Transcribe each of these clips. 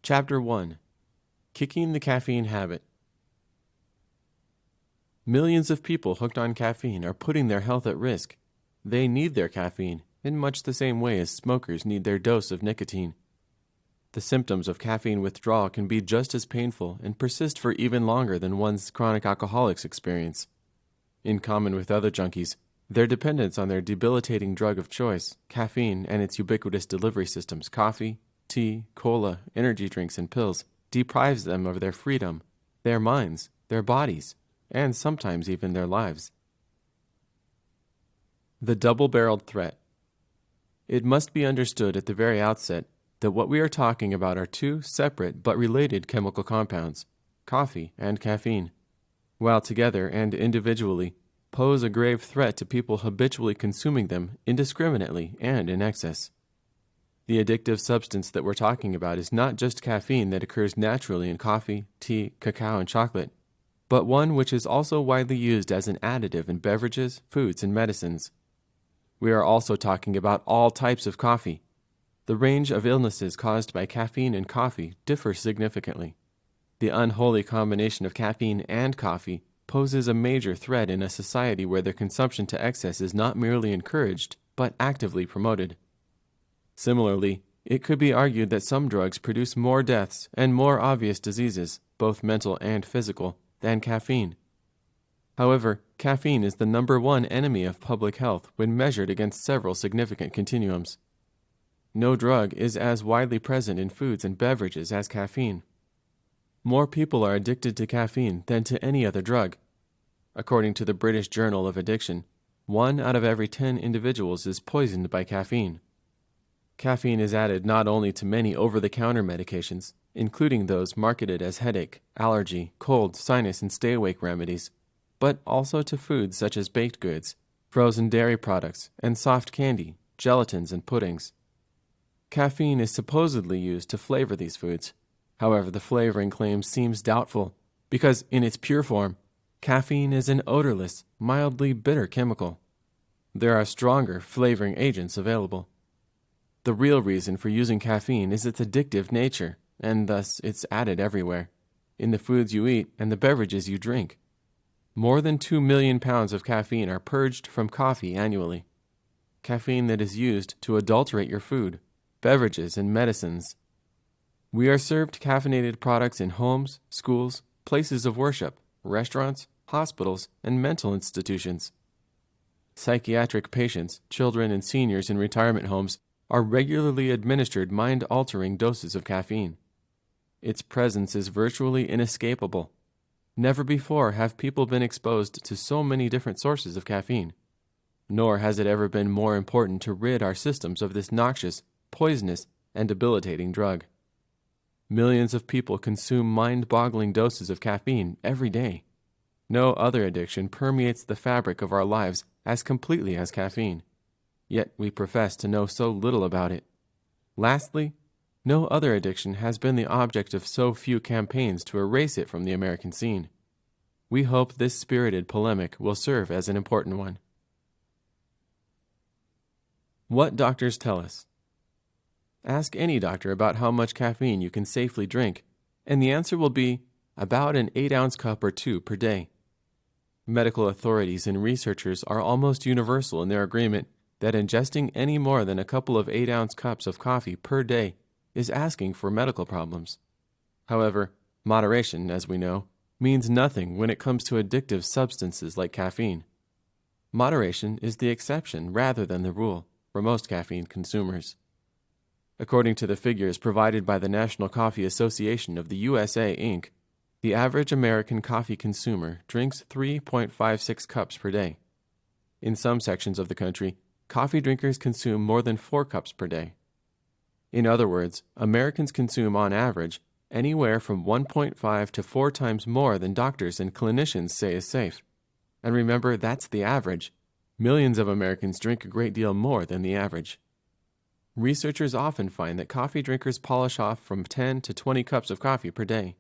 Chapter 1: Kicking the Caffeine Habit. Millions of people hooked on caffeine are putting their health at risk. They need their caffeine in much the same way as smokers need their dose of nicotine. The symptoms of caffeine withdrawal can be just as painful and persist for even longer than one's chronic alcoholics experience. In common with other junkies, their dependence on their debilitating drug of choice, caffeine, and its ubiquitous delivery systems, coffee, tea, cola, energy drinks, and pills, deprives them of their freedom, their minds, their bodies, and sometimes even their lives. The double-barreled threat. It must be understood at the very outset that what we are talking about are two separate but related chemical compounds, coffee and caffeine. While together and individually, pose a grave threat to people habitually consuming them indiscriminately and in excess. The addictive substance that we're talking about is not just caffeine that occurs naturally in coffee, tea, cacao, and chocolate, but one which is also widely used as an additive in beverages, foods, and medicines. We are also talking about all types of coffee. The range of illnesses caused by caffeine and coffee differs significantly. The unholy combination of caffeine and coffee poses a major threat in a society where their consumption to excess is not merely encouraged, but actively promoted. Similarly, it could be argued that some drugs produce more deaths and more obvious diseases, both mental and physical, than caffeine. However, caffeine is the number one enemy of public health when measured against several significant continuums. No drug is as widely present in foods and beverages as caffeine. More people are addicted to caffeine than to any other drug. According to the British Journal of Addiction, 1 out of every 10 individuals is poisoned by caffeine. Caffeine is added not only to many over-the-counter medications, including those marketed as headache, allergy, cold, sinus, and stay-awake remedies, but also to foods such as baked goods, frozen dairy products, and soft candy, gelatins, and puddings. Caffeine is supposedly used to flavor these foods. However, the flavoring claim seems doubtful, because in its pure form, caffeine is an odorless, mildly bitter chemical. There are stronger flavoring agents available. The real reason for using caffeine is its addictive nature, and thus it's added everywhere, in the foods you eat and the beverages you drink. More than 2 million pounds of caffeine are purged from coffee annually. Caffeine that is used to adulterate your food, beverages, and medicines. We are served caffeinated products in homes, schools, places of worship, restaurants, hospitals, and mental institutions. Psychiatric patients, children, and seniors in retirement homes are regularly administered mind-altering doses of caffeine. Its presence is virtually inescapable. Never before have people been exposed to so many different sources of caffeine. Nor has it ever been more important to rid our systems of this noxious, poisonous, and debilitating drug. Millions of people consume mind-boggling doses of caffeine every day. No other addiction permeates the fabric of our lives as completely as caffeine. Yet we profess to know so little about it. Lastly, no other addiction has been the object of so few campaigns to erase it from the American scene. We hope this spirited polemic will serve as an important one. What doctors tell us. Ask any doctor about how much caffeine you can safely drink, and the answer will be about an 8-ounce cup or 2 per day. Medical authorities and researchers are almost universal in their agreement that ingesting any more than a couple of 8-ounce cups of coffee per day is asking for medical problems. However, moderation, as we know, means nothing when it comes to addictive substances like caffeine. Moderation is the exception rather than the rule for most caffeine consumers. According to the figures provided by the National Coffee Association of the USA, Inc., the average American coffee consumer drinks 3.56 cups per day. In some sections of the country, coffee drinkers consume more than 4 cups per day. In other words, Americans consume on average anywhere from 1.5 to 4 times more than doctors and clinicians say is safe. And remember, that's the average. Millions of Americans drink a great deal more than the average. Researchers often find that coffee drinkers polish off from 10 to 20 cups of coffee per day.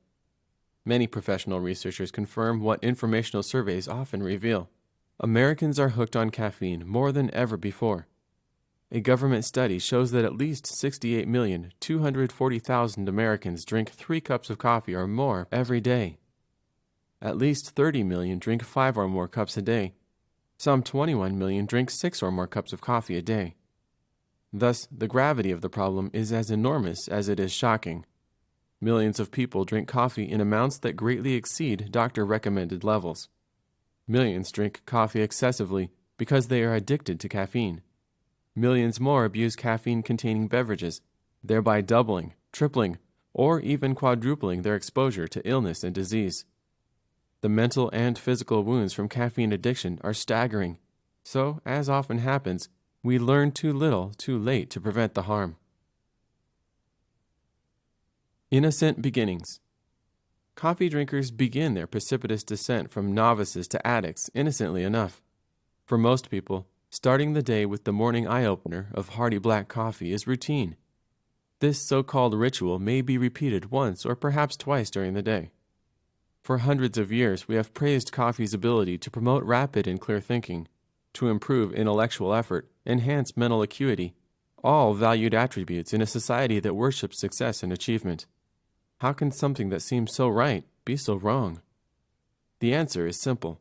Many professional researchers confirm what informational surveys often reveal. Americans are hooked on caffeine more than ever before. A government study shows that at least 68,240,000 Americans drink 3 cups of coffee or more every day. At least 30 million drink 5 or more cups a day. Some 21 million drink 6 or more cups of coffee a day. Thus, the gravity of the problem is as enormous as it is shocking. Millions of people drink coffee in amounts that greatly exceed doctor-recommended levels. Millions drink coffee excessively because they are addicted to caffeine. Millions more abuse caffeine-containing beverages, thereby doubling, tripling, or even quadrupling their exposure to illness and disease. The mental and physical wounds from caffeine addiction are staggering, so, as often happens, we learn too little too late to prevent the harm. Innocent beginnings. Coffee drinkers begin their precipitous descent from novices to addicts innocently enough. For most people, starting the day with the morning eye-opener of hearty black coffee is routine. This so-called ritual may be repeated once or perhaps twice during the day. For hundreds of years, we have praised coffee's ability to promote rapid and clear thinking, to improve intellectual effort, enhance mental acuity, all valued attributes in a society that worships success and achievement. How can something that seems so right be so wrong? The answer is simple.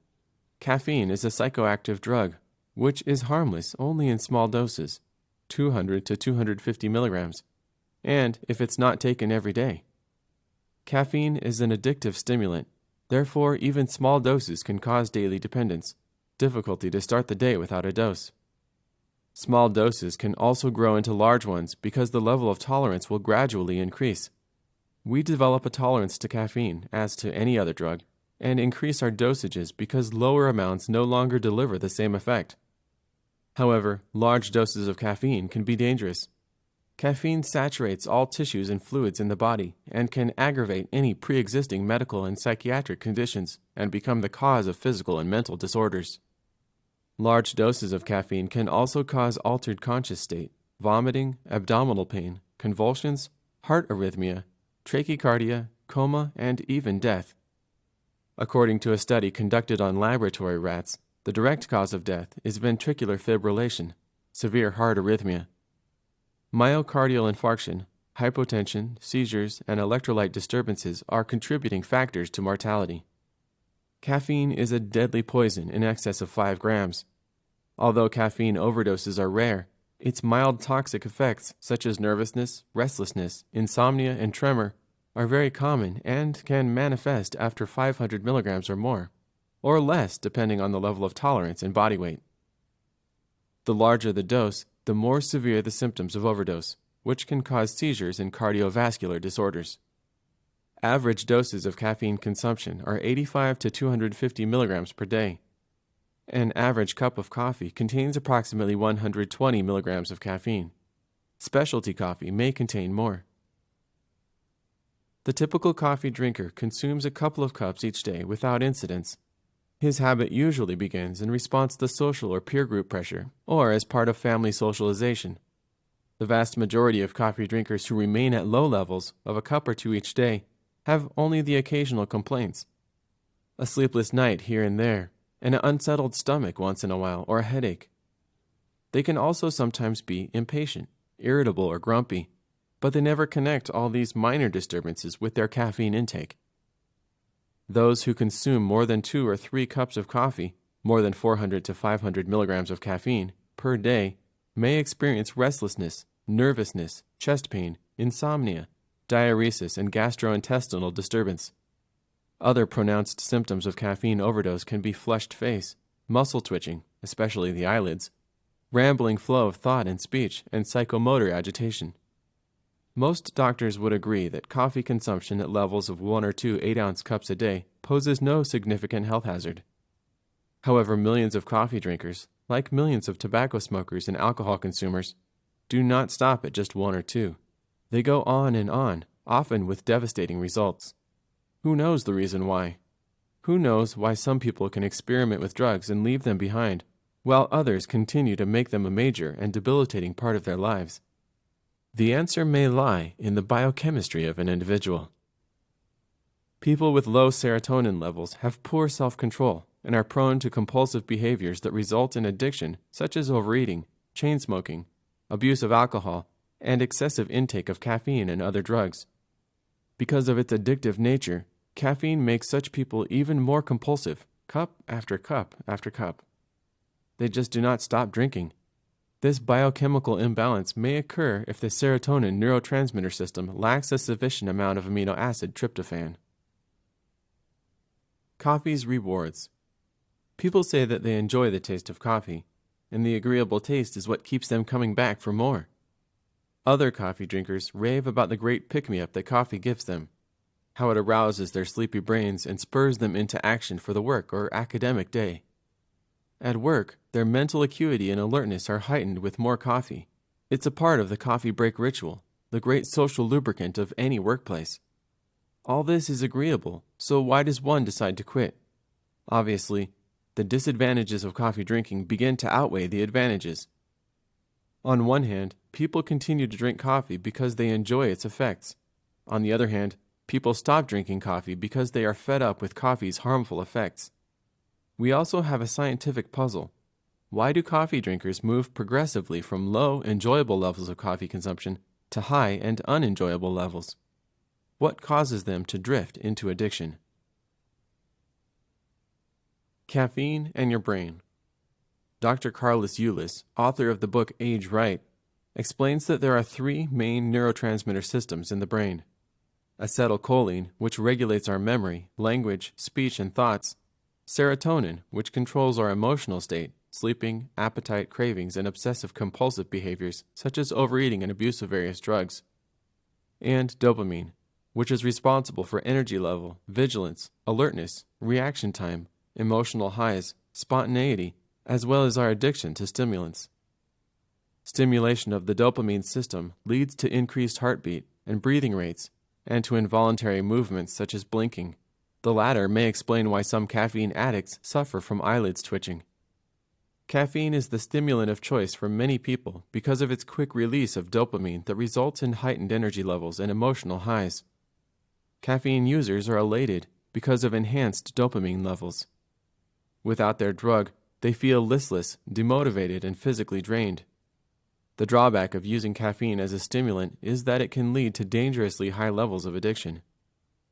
Caffeine is a psychoactive drug, which is harmless only in small doses, 200 to 250 milligrams, and if it's not taken every day. Caffeine is an addictive stimulant, therefore even small doses can cause daily dependence, difficulty to start the day without a dose. Small doses can also grow into large ones because the level of tolerance will gradually increase. We develop a tolerance to caffeine, as to any other drug, and increase our dosages because lower amounts no longer deliver the same effect. However, large doses of caffeine can be dangerous. Caffeine saturates all tissues and fluids in the body and can aggravate any pre-existing medical and psychiatric conditions and become the cause of physical and mental disorders. Large doses of caffeine can also cause altered conscious state, vomiting, abdominal pain, convulsions, heart arrhythmia, trachycardia, coma, and even death. According to a study conducted on laboratory rats, the direct cause of death is ventricular fibrillation, severe heart arrhythmia. Myocardial infarction, hypotension, seizures, and electrolyte disturbances are contributing factors to mortality. Caffeine is a deadly poison in excess of 5 grams. Although caffeine overdoses are rare, its mild toxic effects, such as nervousness, restlessness, insomnia, and tremor, are very common and can manifest after 500 milligrams or more, or less depending on the level of tolerance and body weight. The larger the dose, the more severe the symptoms of overdose, which can cause seizures and cardiovascular disorders. Average doses of caffeine consumption are 85 to 250 milligrams per day. An average cup of coffee contains approximately 120 milligrams of caffeine. Specialty coffee may contain more. The typical coffee drinker consumes a couple of cups each day without incidents. His habit usually begins in response to social or peer group pressure, or as part of family socialization. The vast majority of coffee drinkers who remain at low levels of a cup or two each day have only the occasional complaints. A sleepless night here and there, and an unsettled stomach once in a while, or a headache. They can also sometimes be impatient, irritable, or grumpy, but they never connect all these minor disturbances with their caffeine intake. Those who consume more than 2 or 3 cups of coffee, more than 400 to 500 milligrams of caffeine, per day, may experience restlessness, nervousness, chest pain, insomnia, diuresis, and gastrointestinal disturbance. Other pronounced symptoms of caffeine overdose can be flushed face, muscle twitching, especially the eyelids, rambling flow of thought and speech, and psychomotor agitation. Most doctors would agree that coffee consumption at levels of 1 or 2 8-ounce cups a day poses no significant health hazard. However, millions of coffee drinkers, like millions of tobacco smokers and alcohol consumers, do not stop at just 1 or 2. They go on and on, often with devastating results. Who knows the reason why? Who knows why some people can experiment with drugs and leave them behind, while others continue to make them a major and debilitating part of their lives? The answer may lie in the biochemistry of an individual. People with low serotonin levels have poor self-control and are prone to compulsive behaviors that result in addiction, such as overeating, chain smoking, abuse of alcohol, and excessive intake of caffeine and other drugs. Because of its addictive nature, caffeine makes such people even more compulsive, cup after cup after cup. They just do not stop drinking. This biochemical imbalance may occur if the serotonin neurotransmitter system lacks a sufficient amount of amino acid tryptophan. Coffee's rewards. People say that they enjoy the taste of coffee, and the agreeable taste is what keeps them coming back for more. Other coffee drinkers rave about the great pick-me-up that coffee gives them, how it arouses their sleepy brains and spurs them into action for the work or academic day. At work, their mental acuity and alertness are heightened with more coffee. It's a part of the coffee break ritual, the great social lubricant of any workplace. All this is agreeable, so why does one decide to quit? Obviously, the disadvantages of coffee drinking begin to outweigh the advantages. On one hand, people continue to drink coffee because they enjoy its effects. On the other hand, people stop drinking coffee because they are fed up with coffee's harmful effects. We also have a scientific puzzle. Why do coffee drinkers move progressively from low, enjoyable levels of coffee consumption to high and unenjoyable levels? What causes them to drift into addiction? Caffeine and your brain. Dr. Carlos Ullis, author of the book Age Right, explains that there are three main neurotransmitter systems in the brain. Acetylcholine, which regulates our memory, language, speech, and thoughts. Serotonin, which controls our emotional state, sleeping, appetite, cravings, and obsessive-compulsive behaviors, such as overeating and abuse of various drugs. And dopamine, which is responsible for energy level, vigilance, alertness, reaction time, emotional highs, spontaneity, as well as our addiction to stimulants. Stimulation of the dopamine system leads to increased heartbeat and breathing rates, and to involuntary movements such as blinking. The latter may explain why some caffeine addicts suffer from eyelids twitching. Caffeine is the stimulant of choice for many people because of its quick release of dopamine that results in heightened energy levels and emotional highs. Caffeine users are elated because of enhanced dopamine levels. Without their drug, they feel listless, demotivated, and physically drained. The drawback of using caffeine as a stimulant is that it can lead to dangerously high levels of addiction.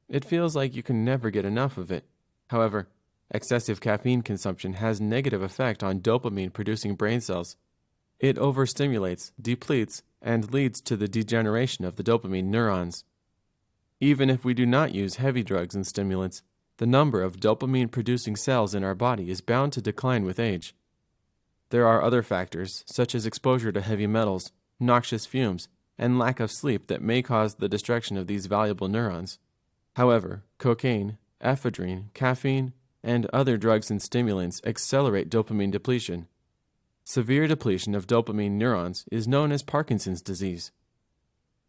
It feels like you can never get enough of it. However, excessive caffeine consumption has negative effect on dopamine-producing brain cells. It overstimulates, depletes, and leads to the degeneration of the dopamine neurons. Even if we do not use heavy drugs and stimulants, the number of dopamine-producing cells in our body is bound to decline with age. There are other factors, such as exposure to heavy metals, noxious fumes, and lack of sleep that may cause the destruction of these valuable neurons. However, cocaine, ephedrine, caffeine, and other drugs and stimulants accelerate dopamine depletion. Severe depletion of dopamine neurons is known as Parkinson's disease.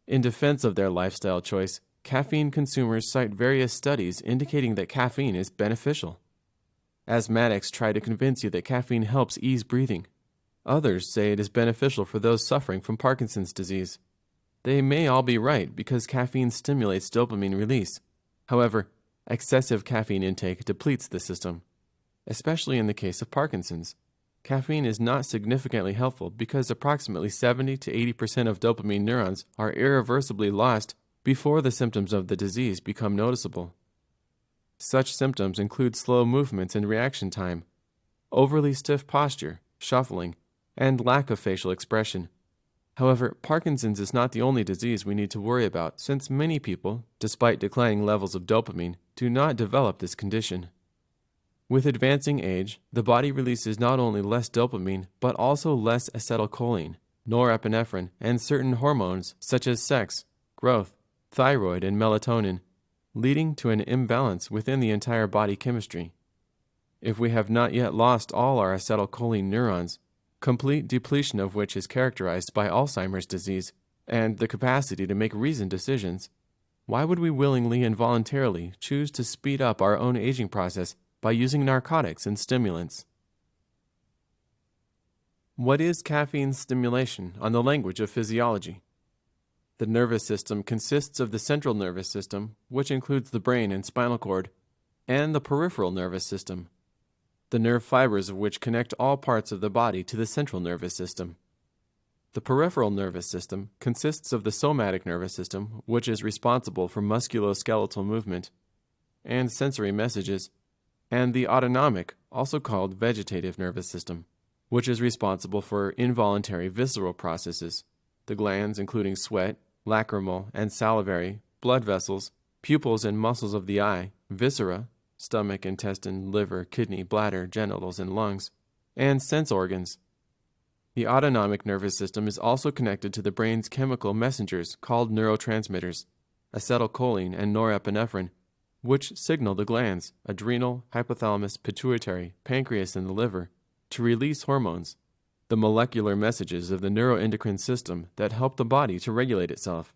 In defense of their lifestyle choice, caffeine consumers cite various studies indicating that caffeine is beneficial. Asthmatics try to convince you that caffeine helps ease breathing. Others say it is beneficial for those suffering from Parkinson's disease. They may all be right because caffeine stimulates dopamine release. However, excessive caffeine intake depletes the system. Especially in the case of Parkinson's, caffeine is not significantly helpful because approximately 70 to 80% of dopamine neurons are irreversibly lost before the symptoms of the disease become noticeable. Such symptoms include slow movements and reaction time, overly stiff posture, shuffling, and lack of facial expression. However, Parkinson's is not the only disease we need to worry about, since many people, despite declining levels of dopamine, do not develop this condition. With advancing age, the body releases not only less dopamine, but also less acetylcholine, norepinephrine, and certain hormones such as sex, growth, thyroid, and melatonin, leading to an imbalance within the entire body chemistry. If we have not yet lost all our acetylcholine neurons, complete depletion of which is characterized by Alzheimer's disease, and the capacity to make reasoned decisions, why would we willingly and voluntarily choose to speed up our own aging process by using narcotics and stimulants? What is caffeine stimulation on the language of physiology? The nervous system consists of the central nervous system, which includes the brain and spinal cord, and the peripheral nervous system, the nerve fibers of which connect all parts of the body to the central nervous system. The peripheral nervous system consists of the somatic nervous system, which is responsible for musculoskeletal movement and sensory messages, and the autonomic, also called vegetative nervous system, which is responsible for involuntary visceral processes. The glands, including sweat, lacrimal and salivary, blood vessels, pupils and muscles of the eye, viscera, stomach, intestine, liver, kidney, bladder, genitals, and lungs, and sense organs. The autonomic nervous system is also connected to the brain's chemical messengers called neurotransmitters, acetylcholine and norepinephrine, which signal the glands, adrenal, hypothalamus, pituitary, pancreas, and the liver, to release hormones, the molecular messages of the neuroendocrine system that help the body to regulate itself.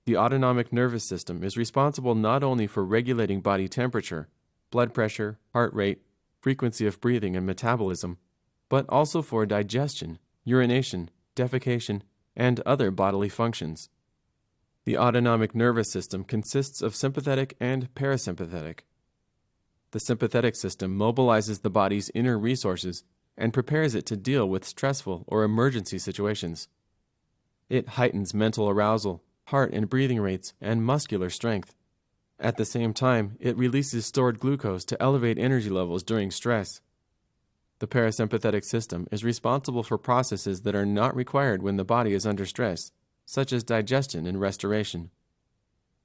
The autonomic nervous system is responsible not only for regulating body temperature, blood pressure, heart rate, frequency of breathing, and metabolism, but also for digestion, urination, defecation, and other bodily functions. The autonomic nervous system consists of sympathetic and parasympathetic. The sympathetic system mobilizes the body's inner resources and prepares it to deal with stressful or emergency situations. It heightens mental arousal, heart and breathing rates, and muscular strength. At the same time, it releases stored glucose to elevate energy levels during stress. The parasympathetic system is responsible for processes that are not required when the body is under stress, such as digestion and restoration.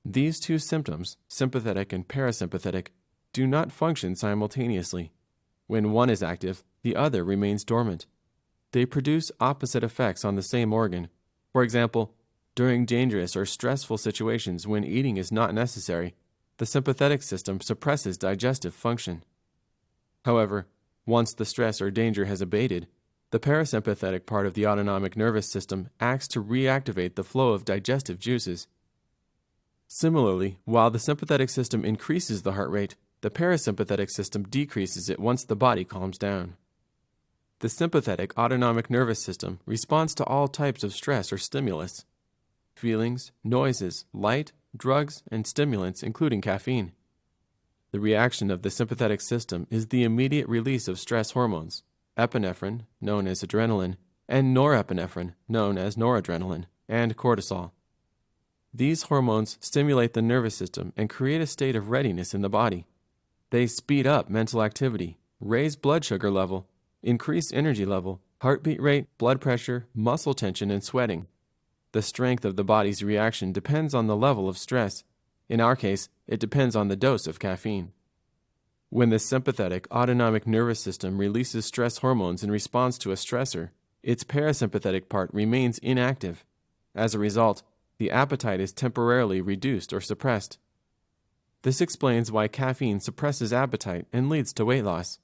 These two symptoms, sympathetic and parasympathetic, do not function simultaneously. When one is active, the other remains dormant. They produce opposite effects on the same organ. For example, during dangerous or stressful situations when eating is not necessary, the sympathetic system suppresses digestive function. However, once the stress or danger has abated, the parasympathetic part of the autonomic nervous system acts to reactivate the flow of digestive juices. Similarly, while the sympathetic system increases the heart rate, the parasympathetic system decreases it once the body calms down. The sympathetic autonomic nervous system responds to all types of stress or stimulus: feelings, noises, light, drugs, and stimulants, including caffeine. The reaction of the sympathetic system is the immediate release of stress hormones, epinephrine, known as adrenaline, and norepinephrine, known as noradrenaline, and cortisol. These hormones stimulate the nervous system and create a state of readiness in the body. They speed up mental activity, raise blood sugar level, increase energy level, heartbeat rate, blood pressure, muscle tension, and sweating. The strength of the body's reaction depends on the level of stress. In our case, it depends on the dose of caffeine. When the sympathetic autonomic nervous system releases stress hormones in response to a stressor, its parasympathetic part remains inactive. As a result, the appetite is temporarily reduced or suppressed. This explains why caffeine suppresses appetite and leads to weight loss.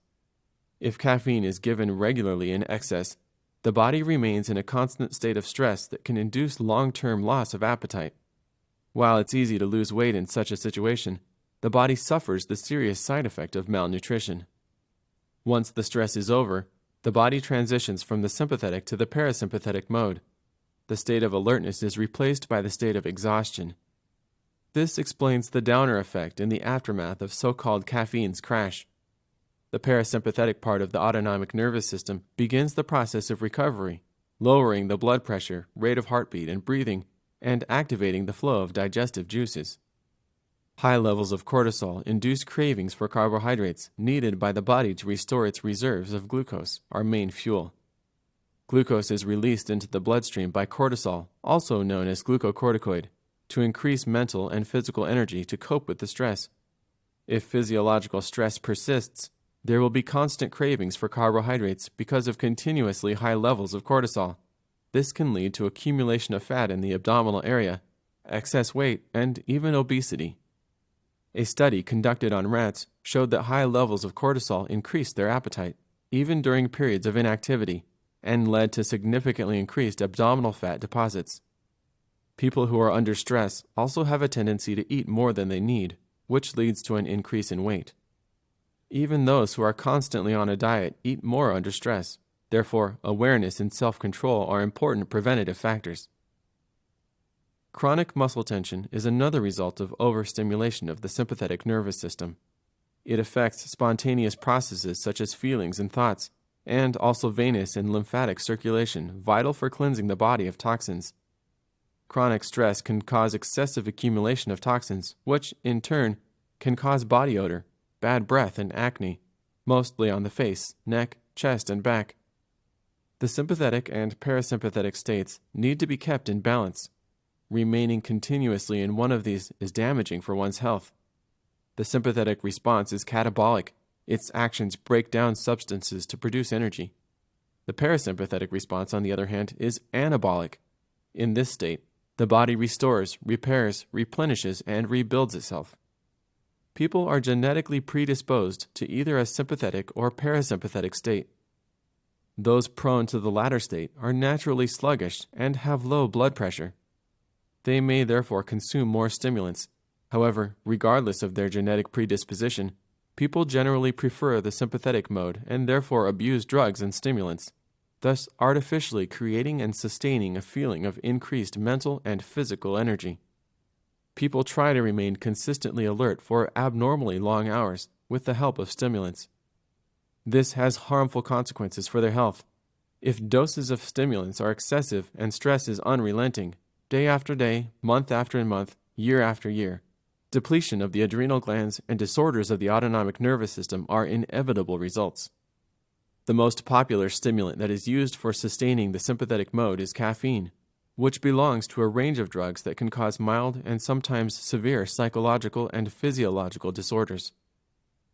If caffeine is given regularly in excess, the body remains in a constant state of stress that can induce long-term loss of appetite. While it's easy to lose weight in such a situation, the body suffers the serious side effect of malnutrition. Once the stress is over, the body transitions from the sympathetic to the parasympathetic mode. The state of alertness is replaced by the state of exhaustion. This explains the downer effect in the aftermath of so-called caffeine's crash. The parasympathetic part of the autonomic nervous system begins the process of recovery, lowering the blood pressure, rate of heartbeat, and breathing, and activating the flow of digestive juices. High levels of cortisol induce cravings for carbohydrates needed by the body to restore its reserves of glucose, our main fuel. Glucose is released into the bloodstream by cortisol, also known as glucocorticoid, to increase mental and physical energy to cope with the stress. If physiological stress persists, there will be constant cravings for carbohydrates because of continuously high levels of cortisol. This can lead to accumulation of fat in the abdominal area, excess weight, and even obesity. A study conducted on rats showed that high levels of cortisol increased their appetite, even during periods of inactivity, and led to significantly increased abdominal fat deposits. People who are under stress also have a tendency to eat more than they need, which leads to an increase in weight. Even those who are constantly on a diet eat more under stress. Therefore, awareness and self-control are important preventative factors. Chronic muscle tension is another result of overstimulation of the sympathetic nervous system. It affects spontaneous processes such as feelings and thoughts, and also venous and lymphatic circulation, vital for cleansing the body of toxins. Chronic stress can cause excessive accumulation of toxins, which, in turn, can cause body odor, bad breath, and acne, mostly on the face, neck, chest, and back. The sympathetic and parasympathetic states need to be kept in balance. Remaining continuously in one of these is damaging for one's health. The sympathetic response is catabolic. Its actions break down substances to produce energy. The parasympathetic response, on the other hand, is anabolic. In this state, the body restores, repairs, replenishes, and rebuilds itself. People are genetically predisposed to either a sympathetic or parasympathetic state. Those prone to the latter state are naturally sluggish and have low blood pressure. They may therefore consume more stimulants. However, regardless of their genetic predisposition, people generally prefer the sympathetic mode and therefore abuse drugs and stimulants, thus artificially creating and sustaining a feeling of increased mental and physical energy. People try to remain consistently alert for abnormally long hours with the help of stimulants. This has harmful consequences for their health. If doses of stimulants are excessive and stress is unrelenting, day after day, month after month, year after year, depletion of the adrenal glands and disorders of the autonomic nervous system are inevitable results. The most popular stimulant that is used for sustaining the sympathetic mode is caffeine, which belongs to a range of drugs that can cause mild and sometimes severe psychological and physiological disorders.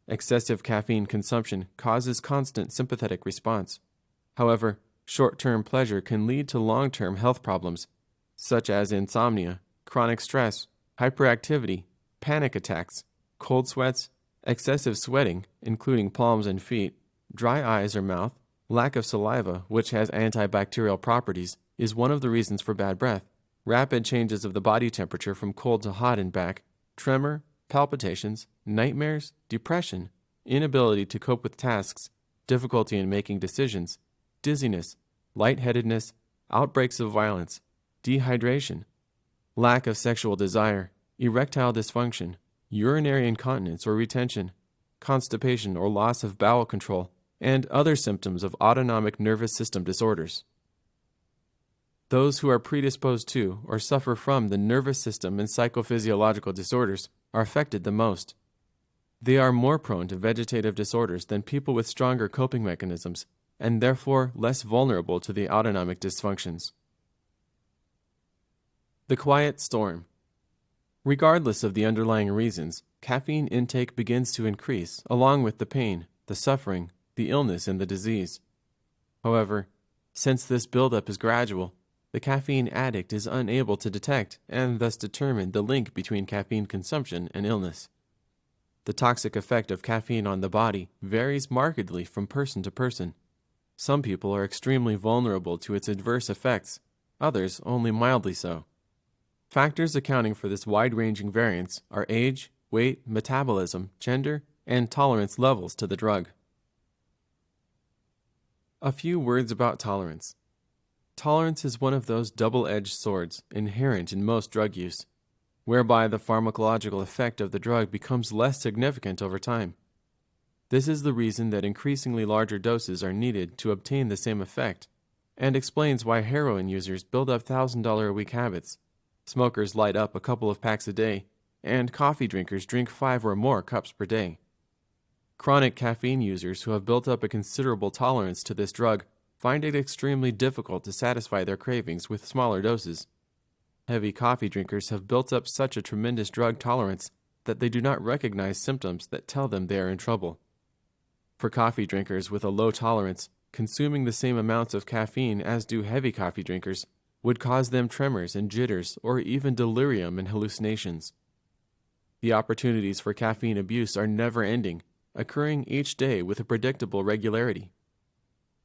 Excessive caffeine consumption causes constant sympathetic response. However, short-term pleasure can lead to long-term health problems, such as insomnia, chronic stress, hyperactivity, panic attacks, cold sweats, excessive sweating, including palms and feet, dry eyes or mouth, lack of saliva, which has antibacterial properties, is one of the reasons for bad breath, rapid changes of the body temperature from cold to hot and back, tremor, palpitations, nightmares, depression, inability to cope with tasks, difficulty in making decisions, dizziness, lightheadedness, outbreaks of violence, dehydration, lack of sexual desire, erectile dysfunction, urinary incontinence or retention, constipation or loss of bowel control, and other symptoms of autonomic nervous system disorders. Those who are predisposed to or suffer from the nervous system and psychophysiological disorders are affected the most. They are more prone to vegetative disorders than people with stronger coping mechanisms, and therefore less vulnerable to the autonomic dysfunctions. The quiet storm. Regardless of the underlying reasons, caffeine intake begins to increase along with the pain, the suffering, the illness, and the disease. However, since this buildup is gradual, the caffeine addict is unable to detect and thus determine the link between caffeine consumption and illness. The toxic effect of caffeine on the body varies markedly from person to person. Some people are extremely vulnerable to its adverse effects, others only mildly so. Factors accounting for this wide-ranging variance are age, weight, metabolism, gender, and tolerance levels to the drug. A few words about tolerance. Tolerance is one of those double-edged swords inherent in most drug use, whereby the pharmacological effect of the drug becomes less significant over time. This is the reason that increasingly larger doses are needed to obtain the same effect, and explains why heroin users build up $1,000-a-week habits, smokers light up a couple of packs a day, and coffee drinkers drink 5 or more cups per day. Chronic caffeine users who have built up a considerable tolerance to this drug find it extremely difficult to satisfy their cravings with smaller doses. Heavy coffee drinkers have built up such a tremendous drug tolerance that they do not recognize symptoms that tell them they are in trouble. For coffee drinkers with a low tolerance, consuming the same amounts of caffeine as do heavy coffee drinkers would cause them tremors and jitters or even delirium and hallucinations. The opportunities for caffeine abuse are never-ending, occurring each day with a predictable regularity.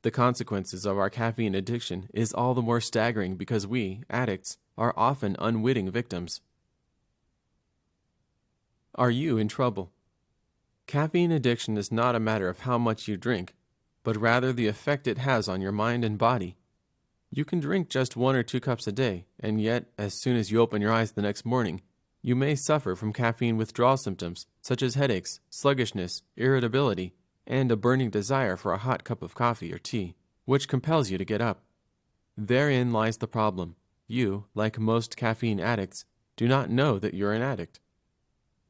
The consequences of our caffeine addiction is all the more staggering because we, addicts, are often unwitting victims. Are you in trouble? Caffeine addiction is not a matter of how much you drink, but rather the effect it has on your mind and body. You can drink just 1 or 2 cups a day, and yet, as soon as you open your eyes the next morning, you may suffer from caffeine withdrawal symptoms such as headaches, sluggishness, irritability, and a burning desire for a hot cup of coffee or tea, which compels you to get up. Therein lies the problem. You, like most caffeine addicts, do not know that you're an addict.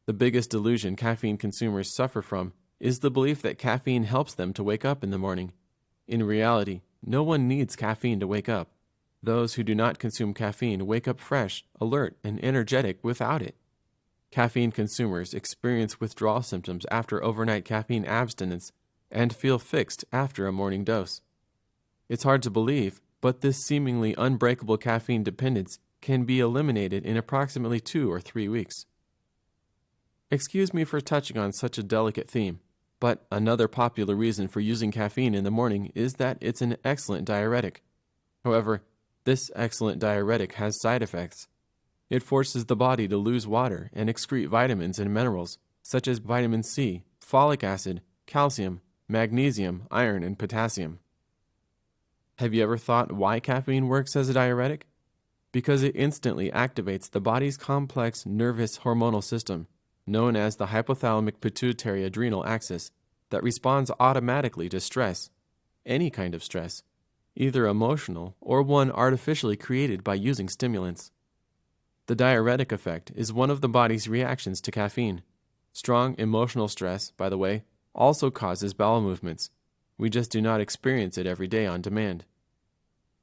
The biggest delusion caffeine consumers suffer from is the belief that caffeine helps them to wake up in the morning. In reality, no one needs caffeine to wake up. Those who do not consume caffeine wake up fresh, alert, and energetic without it. Caffeine consumers experience withdrawal symptoms after overnight caffeine abstinence and feel fixed after a morning dose. It's hard to believe, but this seemingly unbreakable caffeine dependence can be eliminated in approximately 2 or 3 weeks. Excuse me for touching on such a delicate theme, but another popular reason for using caffeine in the morning is that it's an excellent diuretic. However, this excellent diuretic has side effects. It forces the body to lose water and excrete vitamins and minerals, such as vitamin C, folic acid, calcium, magnesium, iron, and potassium. Have you ever thought why caffeine works as a diuretic? Because it instantly activates the body's complex nervous hormonal system, known as the hypothalamic pituitary adrenal axis, that responds automatically to stress, any kind of stress, either emotional or one artificially created by using stimulants. The diuretic effect is one of the body's reactions to caffeine. Strong emotional stress, by the way, also causes bowel movements. We just do not experience it every day on demand.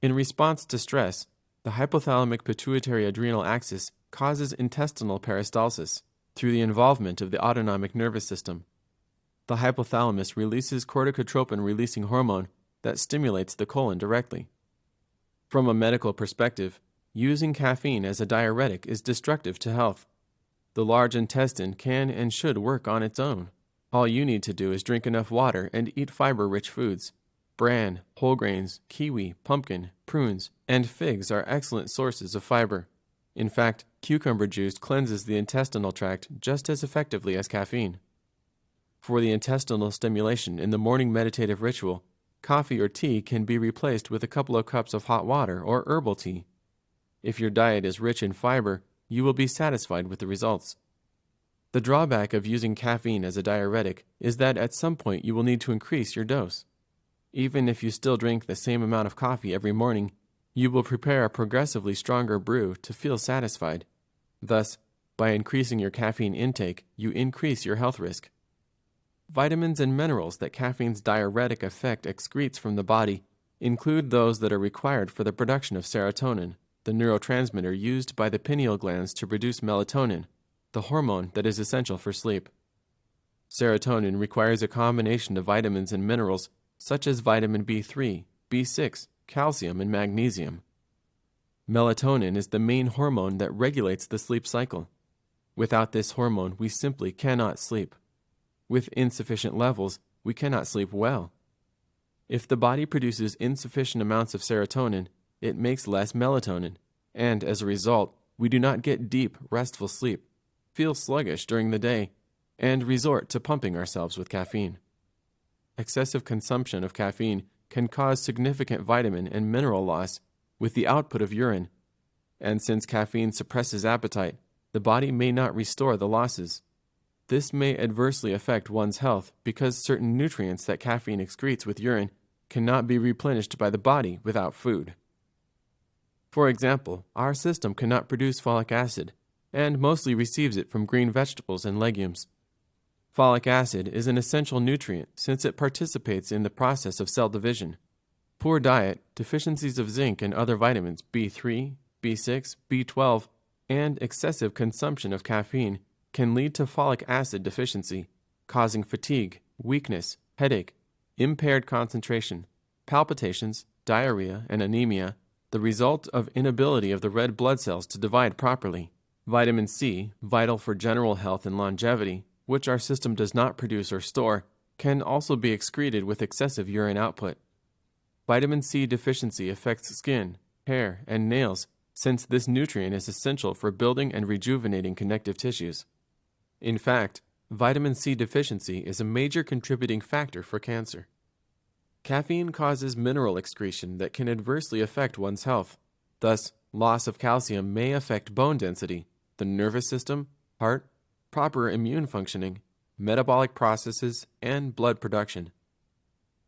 In response to stress, the hypothalamic pituitary adrenal axis causes intestinal peristalsis through the involvement of the autonomic nervous system. The hypothalamus releases corticotropin-releasing hormone that stimulates the colon directly. From a medical perspective, using caffeine as a diuretic is destructive to health. The large intestine can and should work on its own. All you need to do is drink enough water and eat fiber-rich foods. Bran, whole grains, kiwi, pumpkin, prunes, and figs are excellent sources of fiber. In fact, cucumber juice cleanses the intestinal tract just as effectively as caffeine. For the intestinal stimulation in the morning meditative ritual, coffee or tea can be replaced with a couple of cups of hot water or herbal tea. If your diet is rich in fiber, you will be satisfied with the results. The drawback of using caffeine as a diuretic is that at some point you will need to increase your dose. Even if you still drink the same amount of coffee every morning, you will prepare a progressively stronger brew to feel satisfied. Thus, by increasing your caffeine intake, you increase your health risk. Vitamins and minerals that caffeine's diuretic effect excretes from the body include those that are required for the production of serotonin, the neurotransmitter used by the pineal glands to produce melatonin, the hormone that is essential for sleep. Serotonin requires a combination of vitamins and minerals such as vitamin B3, B6, calcium, and magnesium. Melatonin is the main hormone that regulates the sleep cycle. Without this hormone, we simply cannot sleep. With insufficient levels, we cannot sleep well. If the body produces insufficient amounts of serotonin, it makes less melatonin, and as a result, we do not get deep, restful sleep, feel sluggish during the day, and resort to pumping ourselves with caffeine. Excessive consumption of caffeine can cause significant vitamin and mineral loss with the output of urine, and since caffeine suppresses appetite, the body may not restore the losses. This may adversely affect one's health because certain nutrients that caffeine excretes with urine cannot be replenished by the body without food. For example, our system cannot produce folic acid, and mostly receives it from green vegetables and legumes. Folic acid is an essential nutrient since it participates in the process of cell division. Poor diet, deficiencies of zinc and other vitamins B3, B6, B12, and excessive consumption of caffeine can lead to folic acid deficiency, causing fatigue, weakness, headache, impaired concentration, palpitations, diarrhea, and anemia, the result of inability of the red blood cells to divide properly. Vitamin C, vital for general health and longevity, which our system does not produce or store, can also be excreted with excessive urine output. Vitamin C deficiency affects skin, hair, and nails, since this nutrient is essential for building and rejuvenating connective tissues. In fact, vitamin C deficiency is a major contributing factor for cancer. Caffeine causes mineral excretion that can adversely affect one's health. Thus, loss of calcium may affect bone density, the nervous system, heart, proper immune functioning, metabolic processes, and blood production.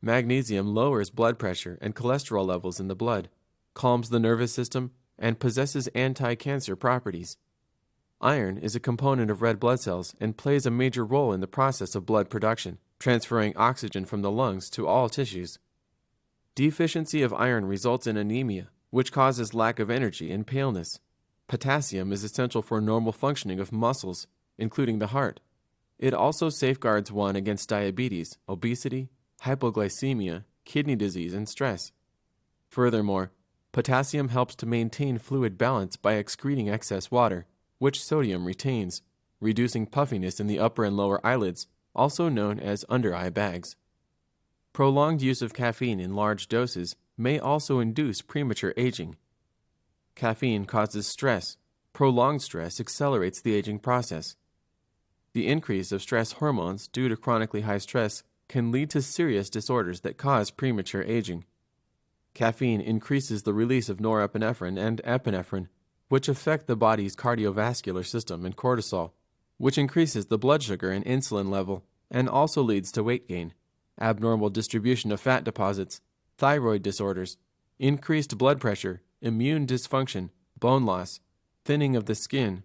Magnesium lowers blood pressure and cholesterol levels in the blood, calms the nervous system, and possesses anti-cancer properties. Iron is a component of red blood cells and plays a major role in the process of blood production, transferring oxygen from the lungs to all tissues. Deficiency of iron results in anemia, which causes lack of energy and paleness. Potassium is essential for normal functioning of muscles, including the heart. It also safeguards one against diabetes, obesity, hypoglycemia, kidney disease, and stress. Furthermore, potassium helps to maintain fluid balance by excreting excess water, which sodium retains, reducing puffiness in the upper and lower eyelids, also known as under-eye bags. Prolonged use of caffeine in large doses may also induce premature aging. Caffeine causes stress. Prolonged stress accelerates the aging process. The increase of stress hormones due to chronically high stress can lead to serious disorders that cause premature aging. Caffeine increases the release of norepinephrine and epinephrine, which affect the body's cardiovascular system, and cortisol, which increases the blood sugar and insulin level and also leads to weight gain, abnormal distribution of fat deposits, thyroid disorders, increased blood pressure, immune dysfunction, bone loss, thinning of the skin,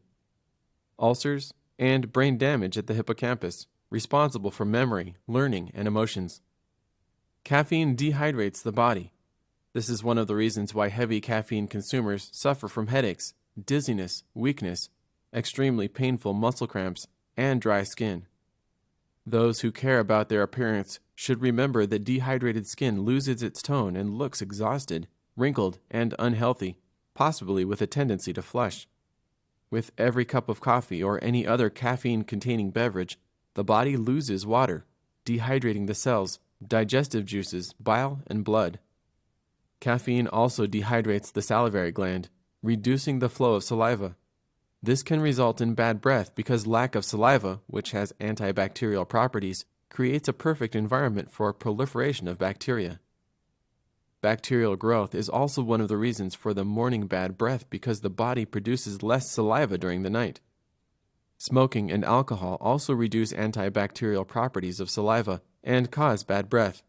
ulcers, and brain damage at the hippocampus, responsible for memory, learning, and emotions. Caffeine dehydrates the body. This is one of the reasons why heavy caffeine consumers suffer from headaches, dizziness, weakness, extremely painful muscle cramps, and dry skin. Those who care about their appearance should remember that dehydrated skin loses its tone and looks exhausted, wrinkled, and unhealthy, possibly with a tendency to flush. With every cup of coffee or any other caffeine-containing beverage, the body loses water, dehydrating the cells, digestive juices, bile, and blood. Caffeine also dehydrates the salivary gland, reducing the flow of saliva. This can result in bad breath because lack of saliva, which has antibacterial properties, creates a perfect environment for proliferation of bacteria. Bacterial growth is also one of the reasons for the morning bad breath because the body produces less saliva during the night. Smoking and alcohol also reduce antibacterial properties of saliva and cause bad breath.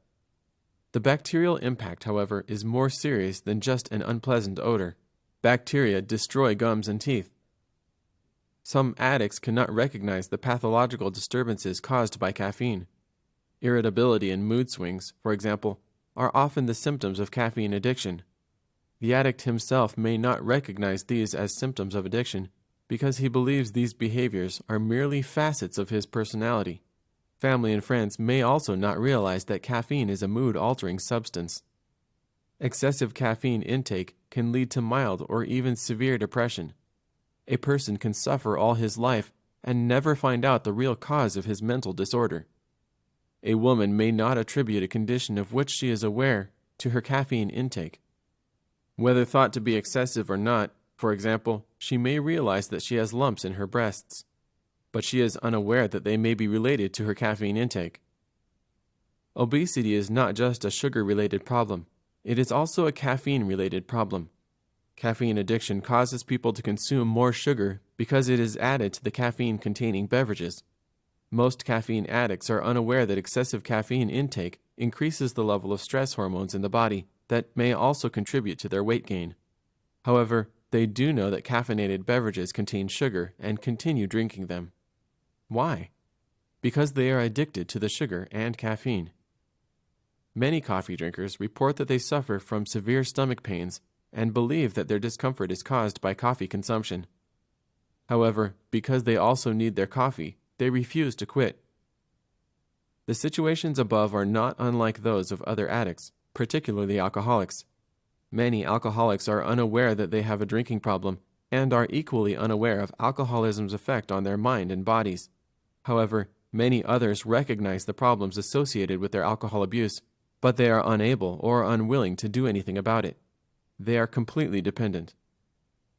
The bacterial impact, however, is more serious than just an unpleasant odor. Bacteria destroy gums and teeth. Some addicts cannot recognize the pathological disturbances caused by caffeine. Irritability and mood swings, for example, are often the symptoms of caffeine addiction. The addict himself may not recognize these as symptoms of addiction because he believes these behaviors are merely facets of his personality. Family and friends may also not realize that caffeine is a mood-altering substance. Excessive caffeine intake can lead to mild or even severe depression. A person can suffer all his life and never find out the real cause of his mental disorder. A woman may not attribute a condition of which she is aware to her caffeine intake. Whether thought to be excessive or not, for example, she may realize that she has lumps in her breasts, but she is unaware that they may be related to her caffeine intake. Obesity is not just a sugar-related problem. It is also a caffeine-related problem. Caffeine addiction causes people to consume more sugar because it is added to the caffeine-containing beverages. Most caffeine addicts are unaware that excessive caffeine intake increases the level of stress hormones in the body that may also contribute to their weight gain. However, they do know that caffeinated beverages contain sugar and continue drinking them. Why? Because they are addicted to the sugar and caffeine. Many coffee drinkers report that they suffer from severe stomach pains and believe that their discomfort is caused by coffee consumption. However, because they also need their coffee, they refuse to quit. The situations above are not unlike those of other addicts, particularly alcoholics. Many alcoholics are unaware that they have a drinking problem and are equally unaware of alcoholism's effect on their mind and bodies. However, many others recognize the problems associated with their alcohol abuse, but they are unable or unwilling to do anything about it. They are completely dependent.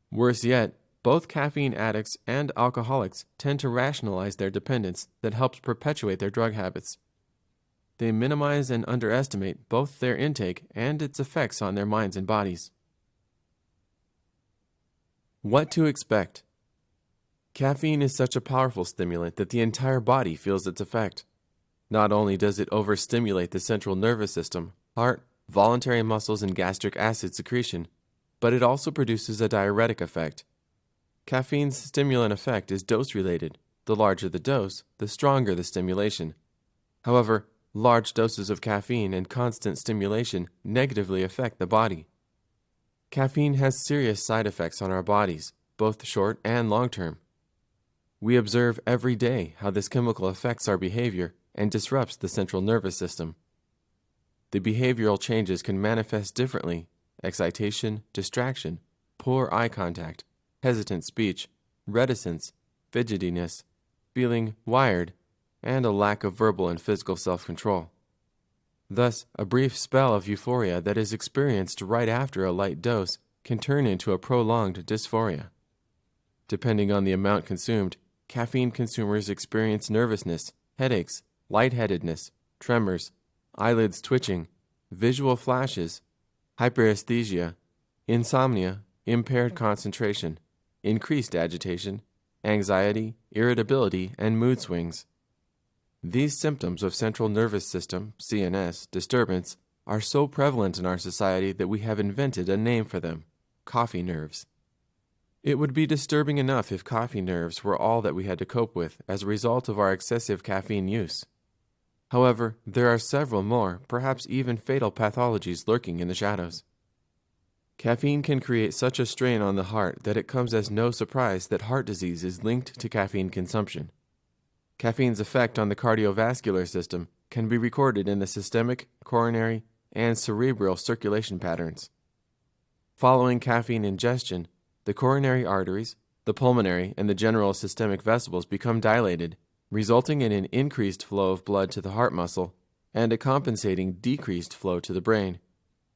Worse yet, both caffeine addicts and alcoholics tend to rationalize their dependence that helps perpetuate their drug habits. They minimize and underestimate both their intake and its effects on their minds and bodies. What to expect? Caffeine is such a powerful stimulant that the entire body feels its effect. Not only does it overstimulate the central nervous system, heart, voluntary muscles, and gastric acid secretion, but it also produces a diuretic effect. Caffeine's stimulant effect is dose-related. The larger the dose, the stronger the stimulation. However, large doses of caffeine and constant stimulation negatively affect the body. Caffeine has serious side effects on our bodies, both short and long-term. We observe every day how this chemical affects our behavior and disrupts the central nervous system. The behavioral changes can manifest differently: excitation, distraction, poor eye contact, hesitant speech, reticence, fidgetiness, feeling wired, and a lack of verbal and physical self-control. Thus, a brief spell of euphoria that is experienced right after a light dose can turn into a prolonged dysphoria. Depending on the amount consumed, caffeine consumers experience nervousness, headaches, lightheadedness, tremors, eyelids twitching, visual flashes, hyperesthesia, insomnia, impaired concentration, increased agitation, anxiety, irritability, and mood swings. These symptoms of central nervous system (CNS) disturbance are so prevalent in our society that we have invented a name for them: coffee nerves. It would be disturbing enough if coffee nerves were all that we had to cope with as a result of our excessive caffeine use. However, there are several more, perhaps even fatal pathologies lurking in the shadows. Caffeine can create such a strain on the heart that it comes as no surprise that heart disease is linked to caffeine consumption. Caffeine's effect on the cardiovascular system can be recorded in the systemic, coronary, and cerebral circulation patterns. Following caffeine ingestion, the coronary arteries, the pulmonary, and the general systemic vessels become dilated, resulting in an increased flow of blood to the heart muscle and a compensating decreased flow to the brain.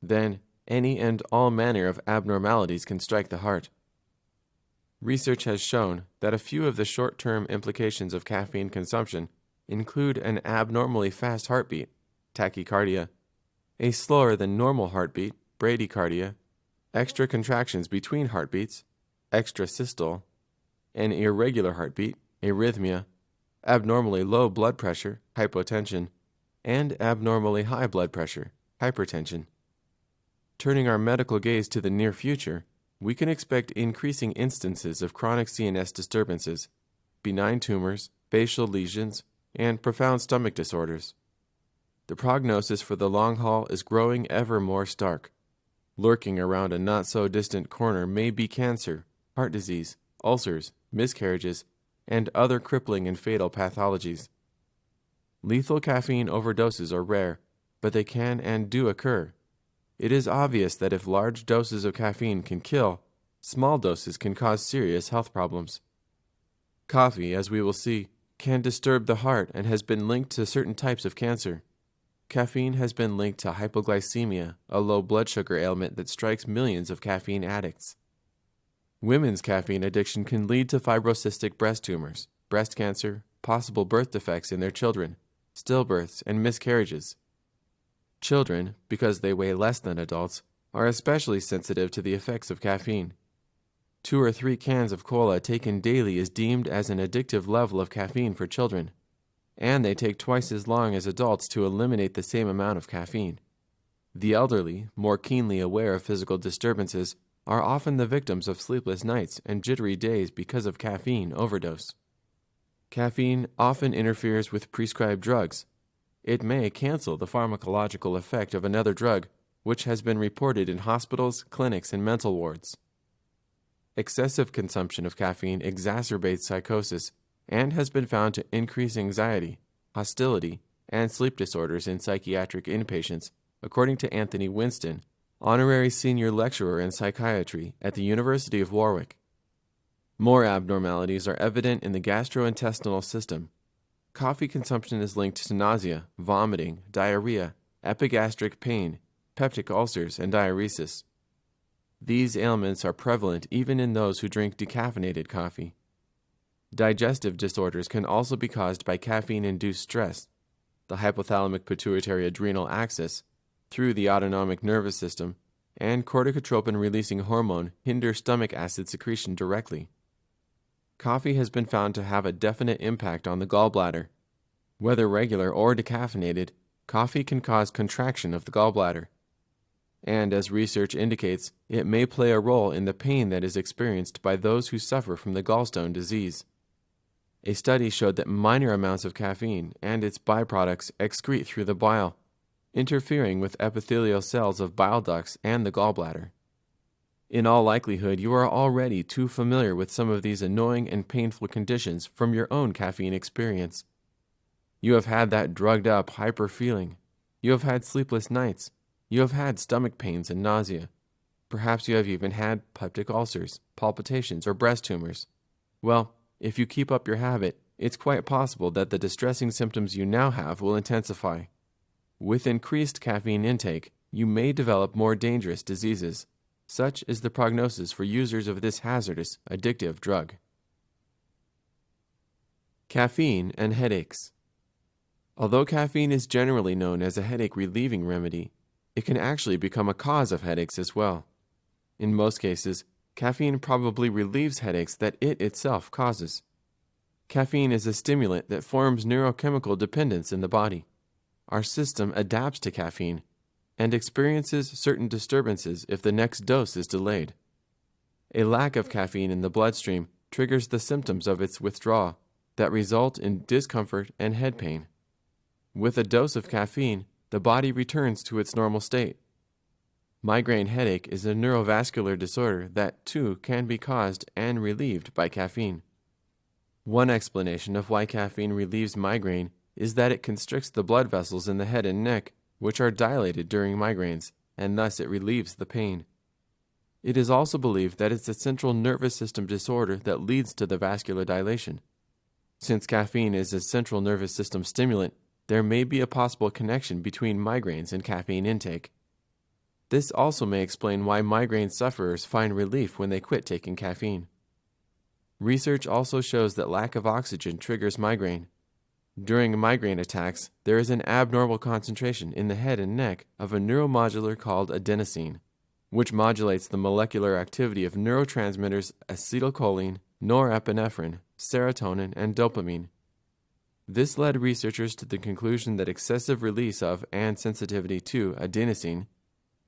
Then, any and all manner of abnormalities can strike the heart. Research has shown that a few of the short-term implications of caffeine consumption include an abnormally fast heartbeat, tachycardia, a slower than normal heartbeat, bradycardia, extra contractions between heartbeats, extrasystole, an irregular heartbeat, arrhythmia, abnormally low blood pressure, hypotension, and abnormally high blood pressure, hypertension. Turning our medical gaze to the near future, we can expect increasing instances of chronic CNS disturbances, benign tumors, facial lesions, and profound stomach disorders. The prognosis for the long haul is growing ever more stark. Lurking around a not-so-distant corner may be cancer, heart disease, ulcers, miscarriages, and other crippling and fatal pathologies. Lethal caffeine overdoses are rare, but they can and do occur. It is obvious that if large doses of caffeine can kill, small doses can cause serious health problems. Coffee, as we will see, can disturb the heart and has been linked to certain types of cancer. Caffeine has been linked to hypoglycemia, a low blood sugar ailment that strikes millions of caffeine addicts. Women's caffeine addiction can lead to fibrocystic breast tumors, breast cancer, possible birth defects in their children, stillbirths, and miscarriages. Children, because they weigh less than adults, are especially sensitive to the effects of caffeine. 2 or 3 cans of cola taken daily is deemed as an addictive level of caffeine for children, and they take twice as long as adults to eliminate the same amount of caffeine. The elderly, more keenly aware of physical disturbances, are often the victims of sleepless nights and jittery days because of caffeine overdose. Caffeine often interferes with prescribed drugs. It may cancel the pharmacological effect of another drug, which has been reported in hospitals, clinics, and mental wards. Excessive consumption of caffeine exacerbates psychosis and has been found to increase anxiety, hostility, and sleep disorders in psychiatric inpatients, according to Anthony Winston, honorary senior lecturer in psychiatry at the University of Warwick. More abnormalities are evident in the gastrointestinal system. Coffee consumption is linked to nausea, vomiting, diarrhea, epigastric pain, peptic ulcers, and diuresis. These ailments are prevalent even in those who drink decaffeinated coffee. Digestive disorders can also be caused by caffeine-induced stress. The hypothalamic pituitary adrenal axis, through the autonomic nervous system, and corticotropin-releasing hormone hinder stomach acid secretion directly. Coffee has been found to have a definite impact on the gallbladder. Whether regular or decaffeinated, coffee can cause contraction of the gallbladder. And as research indicates, it may play a role in the pain that is experienced by those who suffer from the gallstone disease. A study showed that minor amounts of caffeine and its byproducts excrete through the bile, interfering with epithelial cells of bile ducts and the gallbladder. In all likelihood, you are already too familiar with some of these annoying and painful conditions from your own caffeine experience. You have had that drugged-up hyper feeling. You have had sleepless nights. You have had stomach pains and nausea. Perhaps you have even had peptic ulcers, palpitations, or breast tumors. Well, if you keep up your habit, it's quite possible that the distressing symptoms you now have will intensify. With increased caffeine intake, you may develop more dangerous diseases. Such is the prognosis for users of this hazardous, addictive drug. Caffeine and headaches. Although caffeine is generally known as a headache-relieving remedy, it can actually become a cause of headaches as well. In most cases, caffeine probably relieves headaches that it itself causes. Caffeine is a stimulant that forms neurochemical dependence in the body. Our system adapts to caffeine and experiences certain disturbances if the next dose is delayed. A lack of caffeine in the bloodstream triggers the symptoms of its withdrawal that result in discomfort and head pain. With a dose of caffeine, the body returns to its normal state. Migraine headache is a neurovascular disorder that, too, can be caused and relieved by caffeine. One explanation of why caffeine relieves migraine is that it constricts the blood vessels in the head and neck, which are dilated during migraines, and thus it relieves the pain. It is also believed that it's a central nervous system disorder that leads to the vascular dilation. Since caffeine is a central nervous system stimulant, there may be a possible connection between migraines and caffeine intake. This also may explain why migraine sufferers find relief when they quit taking caffeine. Research also shows that lack of oxygen triggers migraine. During migraine attacks, there is an abnormal concentration in the head and neck of a neuromodulator called adenosine, which modulates the molecular activity of neurotransmitters acetylcholine, norepinephrine, serotonin, and dopamine. This led researchers to the conclusion that excessive release of and sensitivity to adenosine,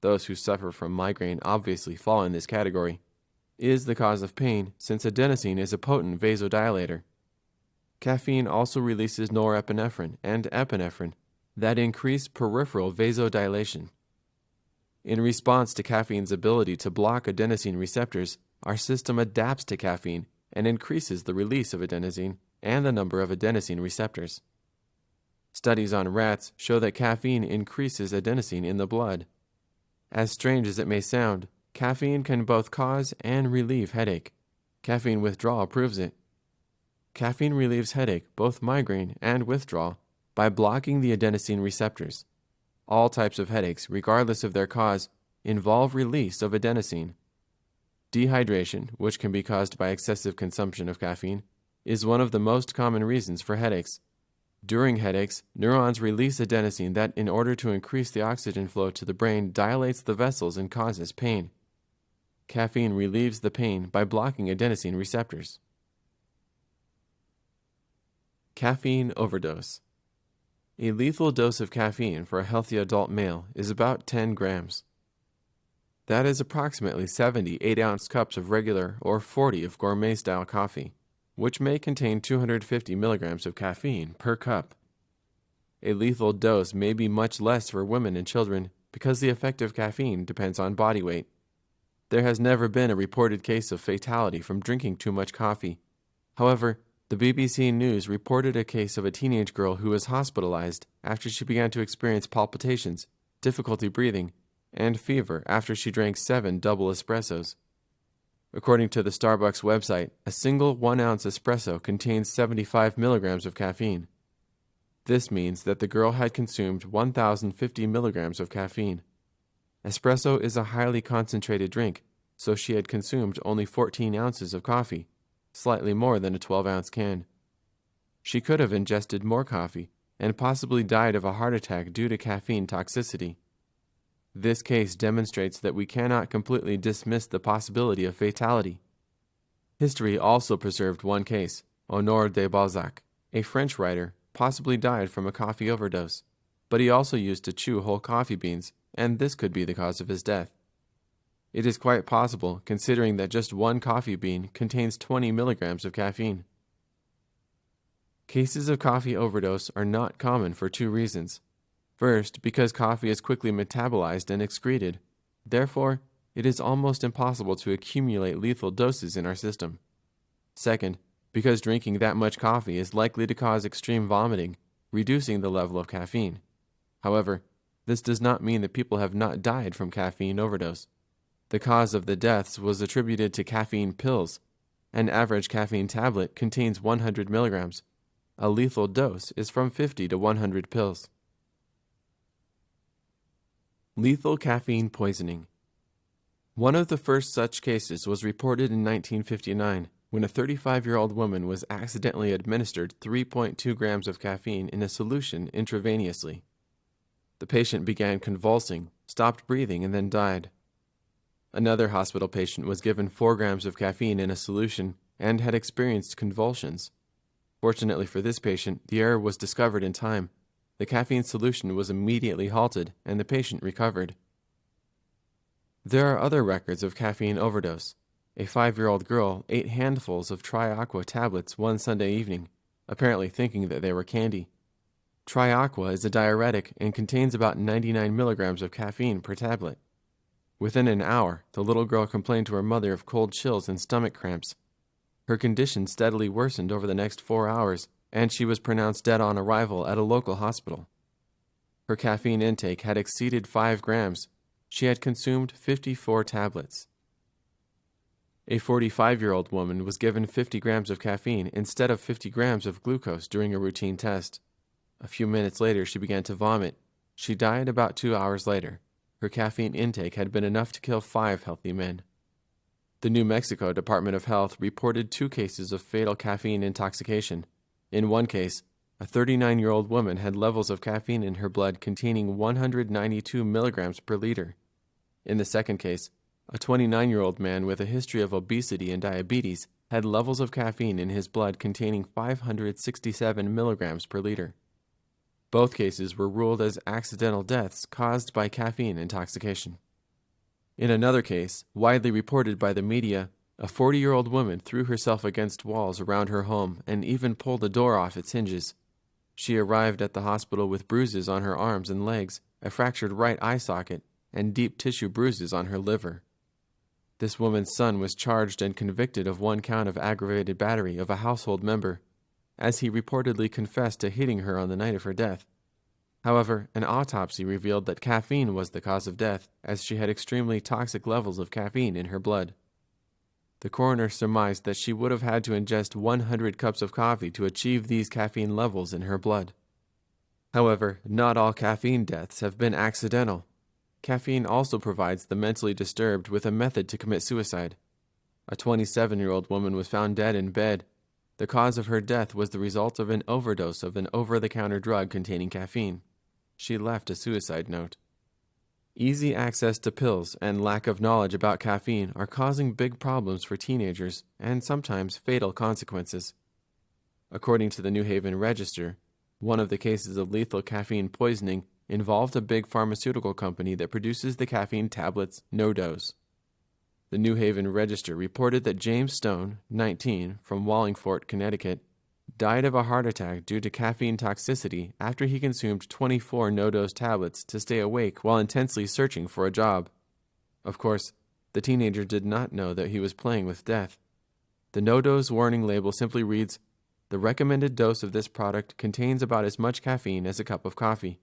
those who suffer from migraine obviously fall in this category, is the cause of pain since adenosine is a potent vasodilator. Caffeine also releases norepinephrine and epinephrine that increase peripheral vasodilation. In response to caffeine's ability to block adenosine receptors, our system adapts to caffeine and increases the release of adenosine and the number of adenosine receptors. Studies on rats show that caffeine increases adenosine in the blood. As strange as it may sound, caffeine can both cause and relieve headache. Caffeine withdrawal proves it. Caffeine relieves headache, both migraine and withdrawal, by blocking the adenosine receptors. All types of headaches, regardless of their cause, involve release of adenosine. Dehydration, which can be caused by excessive consumption of caffeine, is one of the most common reasons for headaches. During headaches, neurons release adenosine that, in order to increase the oxygen flow to the brain, dilates the vessels and causes pain. Caffeine relieves the pain by blocking adenosine receptors. Caffeine overdose. A lethal dose of caffeine for a healthy adult male is about 10 grams. That is approximately 70 8-ounce cups of regular or 40 of gourmet-style coffee, which may contain 250 milligrams of caffeine per cup. A lethal dose may be much less for women and children because the effect of caffeine depends on body weight. There has never been a reported case of fatality from drinking too much coffee. However, the BBC News reported a case of a teenage girl who was hospitalized after she began to experience palpitations, difficulty breathing, and fever after she drank 7 double espressos. According to the Starbucks website, a single 1-ounce espresso contains 75 milligrams of caffeine. This means that the girl had consumed 1,050 milligrams of caffeine. Espresso is a highly concentrated drink, so she had consumed only 14 ounces of coffee, slightly more than a 12-ounce can. She could have ingested more coffee and possibly died of a heart attack due to caffeine toxicity. This case demonstrates that we cannot completely dismiss the possibility of fatality. History also preserved one case. Honoré de Balzac, a French writer, possibly died from a coffee overdose, but he also used to chew whole coffee beans, and this could be the cause of his death. It is quite possible, considering that just one coffee bean contains 20 milligrams of caffeine. Cases of coffee overdose are not common for two reasons. First, because coffee is quickly metabolized and excreted. Therefore, it is almost impossible to accumulate lethal doses in our system. Second, because drinking that much coffee is likely to cause extreme vomiting, reducing the level of caffeine. However, this does not mean that people have not died from caffeine overdose. The cause of the deaths was attributed to caffeine pills. An average caffeine tablet contains 100 milligrams. A lethal dose is from 50 to 100 pills. Lethal caffeine poisoning. One of the first such cases was reported in 1959 when a 35-year-old woman was accidentally administered 3.2 grams of caffeine in a solution intravenously. The patient began convulsing, stopped breathing, and then died. Another hospital patient was given 4 grams of caffeine in a solution and had experienced convulsions. Fortunately for this patient, the error was discovered in time. The caffeine solution was immediately halted, and the patient recovered. There are other records of caffeine overdose. A 5-year-old girl ate handfuls of Tri-Aqua tablets one Sunday evening, apparently thinking that they were candy. Tri-Aqua is a diuretic and contains about 99 milligrams of caffeine per tablet. Within an hour, the little girl complained to her mother of cold chills and stomach cramps. Her condition steadily worsened over the next 4 hours, and she was pronounced dead on arrival at a local hospital. Her caffeine intake had exceeded 5 grams. She had consumed 54 tablets. A 45-year-old woman was given 50 grams of caffeine instead of 50 grams of glucose during a routine test. A few minutes later, she began to vomit. She died about 2 hours later. Her caffeine intake had been enough to kill 5 healthy men. The New Mexico Department of Health reported 2 cases of fatal caffeine intoxication. In one case, a 39-year-old woman had levels of caffeine in her blood containing 192 milligrams per liter. In the second case, a 29-year-old man with a history of obesity and diabetes had levels of caffeine in his blood containing 567 milligrams per liter. Both cases were ruled as accidental deaths caused by caffeine intoxication. In another case, widely reported by the media, a 40-year-old woman threw herself against walls around her home and even pulled a door off its hinges. She arrived at the hospital with bruises on her arms and legs, a fractured right eye socket, and deep tissue bruises on her liver. This woman's son was charged and convicted of 1 count of aggravated battery of a household member, as he reportedly confessed to hitting her on the night of her death. However, an autopsy revealed that caffeine was the cause of death, as she had extremely toxic levels of caffeine in her blood. The coroner surmised that she would have had to ingest 100 cups of coffee to achieve these caffeine levels in her blood. However, not all caffeine deaths have been accidental. Caffeine also provides the mentally disturbed with a method to commit suicide. A 27-year-old woman was found dead in bed. The cause of her death was the result of an overdose of an over-the-counter drug containing caffeine. She left a suicide note. Easy access to pills and lack of knowledge about caffeine are causing big problems for teenagers and sometimes fatal consequences. According to the New Haven Register, one of the cases of lethal caffeine poisoning involved a big pharmaceutical company that produces the caffeine tablets No-Dose. The New Haven Register reported that James Stone, 19, from Wallingford, Connecticut, died of a heart attack due to caffeine toxicity after he consumed 24 No-Dose tablets to stay awake while intensely searching for a job. Of course, the teenager did not know that he was playing with death. The No-Dose warning label simply reads, "The recommended dose of this product contains about as much caffeine as a cup of coffee.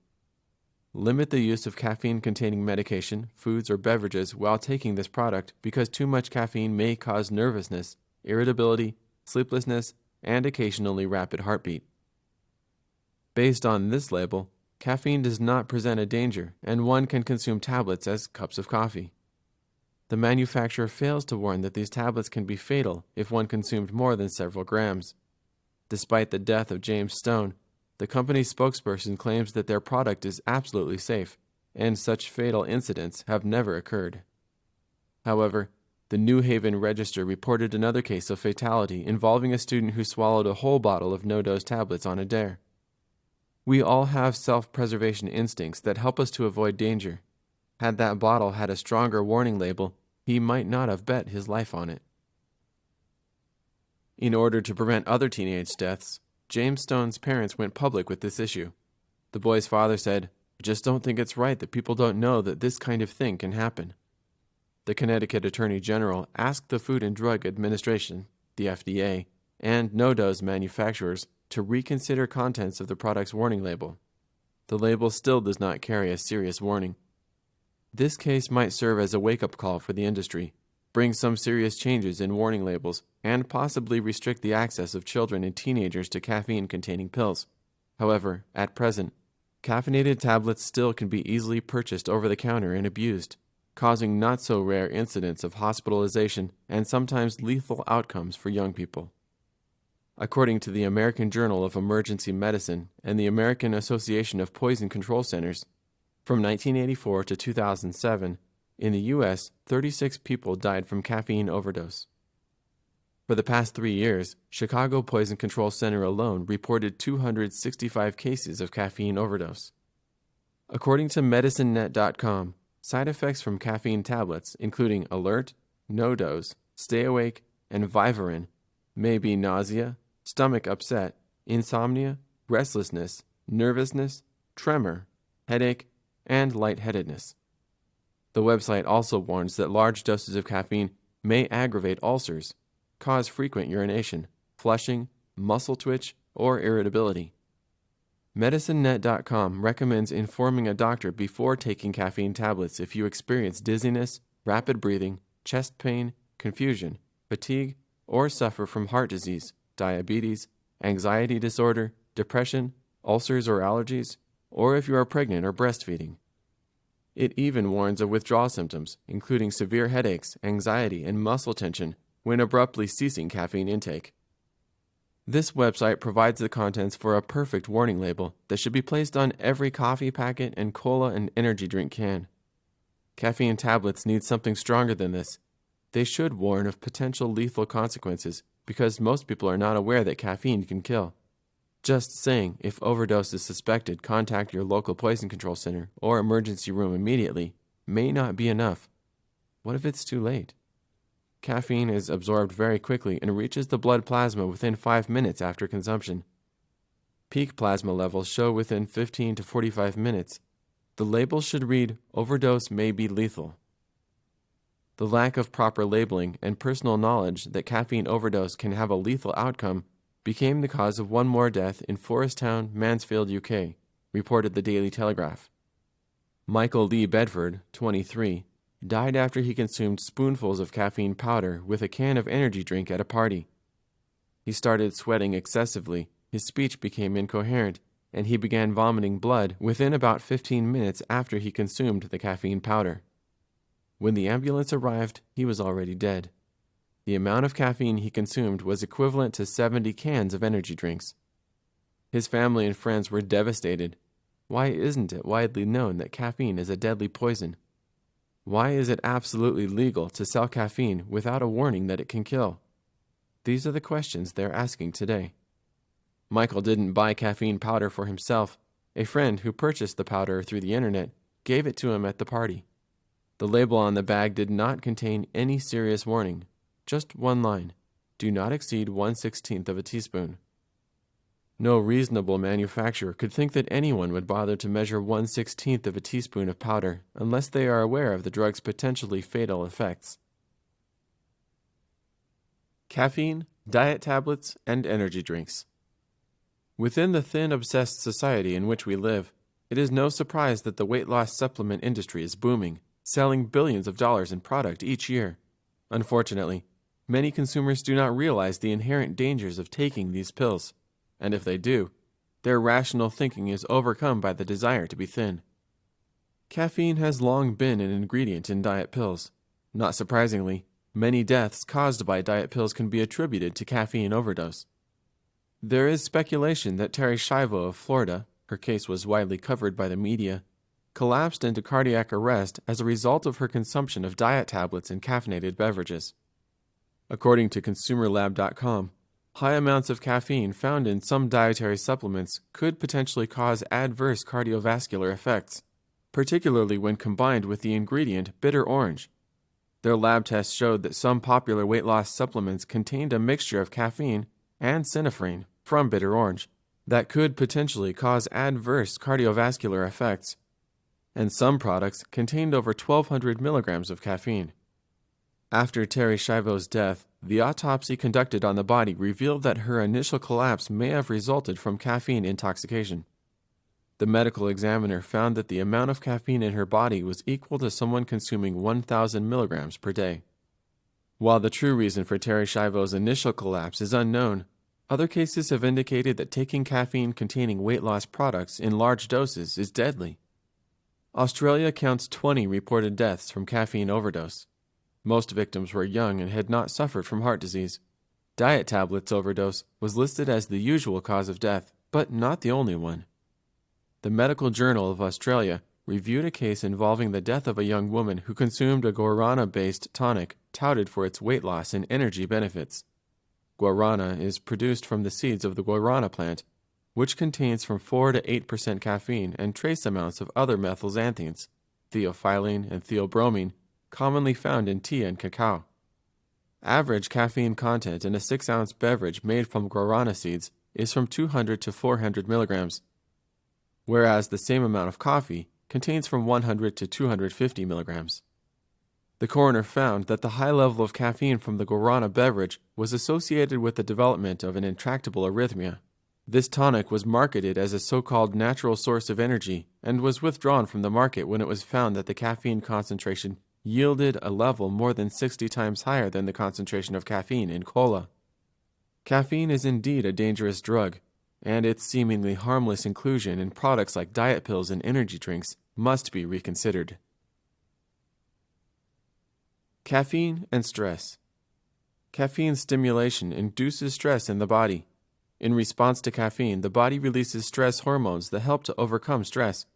Limit the use of caffeine-containing medication, foods, or beverages while taking this product because too much caffeine may cause nervousness, irritability, sleeplessness, and occasionally rapid heartbeat." Based on this label, caffeine does not present a danger, and one can consume tablets as cups of coffee. The manufacturer fails to warn that these tablets can be fatal if one consumed more than several grams. Despite the death of James Stone, the company's spokesperson claims that their product is absolutely safe, and such fatal incidents have never occurred. However, The New Haven Register reported another case of fatality involving a student who swallowed a whole bottle of no-dose tablets on a dare. We all have self-preservation instincts that help us to avoid danger. Had that bottle had a stronger warning label, he might not have bet his life on it. In order to prevent other teenage deaths, James Stone's parents went public with this issue. The boy's father said, "I just don't think it's right that people don't know that this kind of thing can happen." The Connecticut Attorney General asked the Food and Drug Administration, the FDA, and no-dose manufacturers to reconsider contents of the product's warning label. The label still does not carry a serious warning. This case might serve as a wake-up call for the industry, bring some serious changes in warning labels, and possibly restrict the access of children and teenagers to caffeine-containing pills. However, at present, caffeinated tablets still can be easily purchased over the counter and abused, causing not-so-rare incidents of hospitalization and sometimes lethal outcomes for young people. According to the American Journal of Emergency Medicine and the American Association of Poison Control Centers, from 1984 to 2007, in the U.S., 36 people died from caffeine overdose. For the past 3 years, Chicago Poison Control Center alone reported 265 cases of caffeine overdose. According to MedicineNet.com, side effects from caffeine tablets, including alert, no-dose, stay awake, and Vivarin, may be nausea, stomach upset, insomnia, restlessness, nervousness, tremor, headache, and lightheadedness. The website also warns that large doses of caffeine may aggravate ulcers, cause frequent urination, flushing, muscle twitch, or irritability. MedicineNet.com recommends informing a doctor before taking caffeine tablets if you experience dizziness, rapid breathing, chest pain, confusion, fatigue, or suffer from heart disease, diabetes, anxiety disorder, depression, ulcers or allergies, or if you are pregnant or breastfeeding. It even warns of withdrawal symptoms, including severe headaches, anxiety, and muscle tension when abruptly ceasing caffeine intake. This website provides the contents for a perfect warning label that should be placed on every coffee packet and cola and energy drink can. Caffeine tablets need something stronger than this. They should warn of potential lethal consequences because most people are not aware that caffeine can kill. Just saying, if overdose is suspected, contact your local poison control center or emergency room immediately may not be enough. What if it's too late? Caffeine is absorbed very quickly and reaches the blood plasma within 5 minutes after consumption. Peak plasma levels show within 15 to 45 minutes. The label should read, "Overdose may be lethal." The lack of proper labeling and personal knowledge that caffeine overdose can have a lethal outcome became the cause of one more death in Forest Town, Mansfield, UK, reported the Daily Telegraph. Michael Lee Bedford, 23, died after he consumed spoonfuls of caffeine powder with a can of energy drink at a party. He started sweating excessively, his speech became incoherent, and he began vomiting blood within about 15 minutes after he consumed the caffeine powder. When the ambulance arrived, he was already dead. The amount of caffeine he consumed was equivalent to 70 cans of energy drinks. His family and friends were devastated. Why isn't it widely known that caffeine is a deadly poison? Why is it absolutely legal to sell caffeine without a warning that it can kill? These are the questions they're asking today. Michael didn't buy caffeine powder for himself. A friend who purchased the powder through the internet gave it to him at the party. The label on the bag did not contain any serious warning. Just one line, "Do not exceed 1/16 of a teaspoon." No reasonable manufacturer could think that anyone would bother to measure 1/16 of a teaspoon of powder unless they are aware of the drug's potentially fatal effects. Caffeine, diet tablets, and energy drinks. Within the thin, obsessed society in which we live, it is no surprise that the weight loss supplement industry is booming, selling billions of dollars in product each year. Unfortunately, many consumers do not realize the inherent dangers of taking these pills, and if they do, their rational thinking is overcome by the desire to be thin. Caffeine has long been an ingredient in diet pills. Not surprisingly, many deaths caused by diet pills can be attributed to caffeine overdose. There is speculation that Terry Schiavo of Florida, her case was widely covered by the media, collapsed into cardiac arrest as a result of her consumption of diet tablets and caffeinated beverages. According to ConsumerLab.com, high amounts of caffeine found in some dietary supplements could potentially cause adverse cardiovascular effects, particularly when combined with the ingredient bitter orange. Their lab tests showed that some popular weight loss supplements contained a mixture of caffeine and synephrine from bitter orange that could potentially cause adverse cardiovascular effects, and some products contained over 1,200 milligrams of caffeine. After Terri Schiavo's death, the autopsy conducted on the body revealed that her initial collapse may have resulted from caffeine intoxication. The medical examiner found that the amount of caffeine in her body was equal to someone consuming 1,000 milligrams per day. While the true reason for Terri Schiavo's initial collapse is unknown, other cases have indicated that taking caffeine-containing weight loss products in large doses is deadly. Australia counts 20 reported deaths from caffeine overdose. Most victims were young and had not suffered from heart disease. Diet tablets overdose was listed as the usual cause of death, but not the only one. The Medical Journal of Australia reviewed a case involving the death of a young woman who consumed a guarana-based tonic touted for its weight loss and energy benefits. Guarana is produced from the seeds of the guarana plant, which contains from 4 to 8% caffeine and trace amounts of other methylxanthines, theophylline and theobromine, commonly found in tea and cacao. Average caffeine content in a 6-ounce beverage made from guarana seeds is from 200 to 400 milligrams, whereas the same amount of coffee contains from 100 to 250 milligrams. The coroner found that the high level of caffeine from the guarana beverage was associated with the development of an intractable arrhythmia. This tonic was marketed as a so-called natural source of energy and was withdrawn from the market when it was found that the caffeine concentration yielded a level more than 60 times higher than the concentration of caffeine in cola. Caffeine is indeed a dangerous drug, and its seemingly harmless inclusion in products like diet pills and energy drinks must be reconsidered. Caffeine and stress. Caffeine stimulation induces stress in the body. In response to caffeine, the body releases stress hormones that help to overcome stress.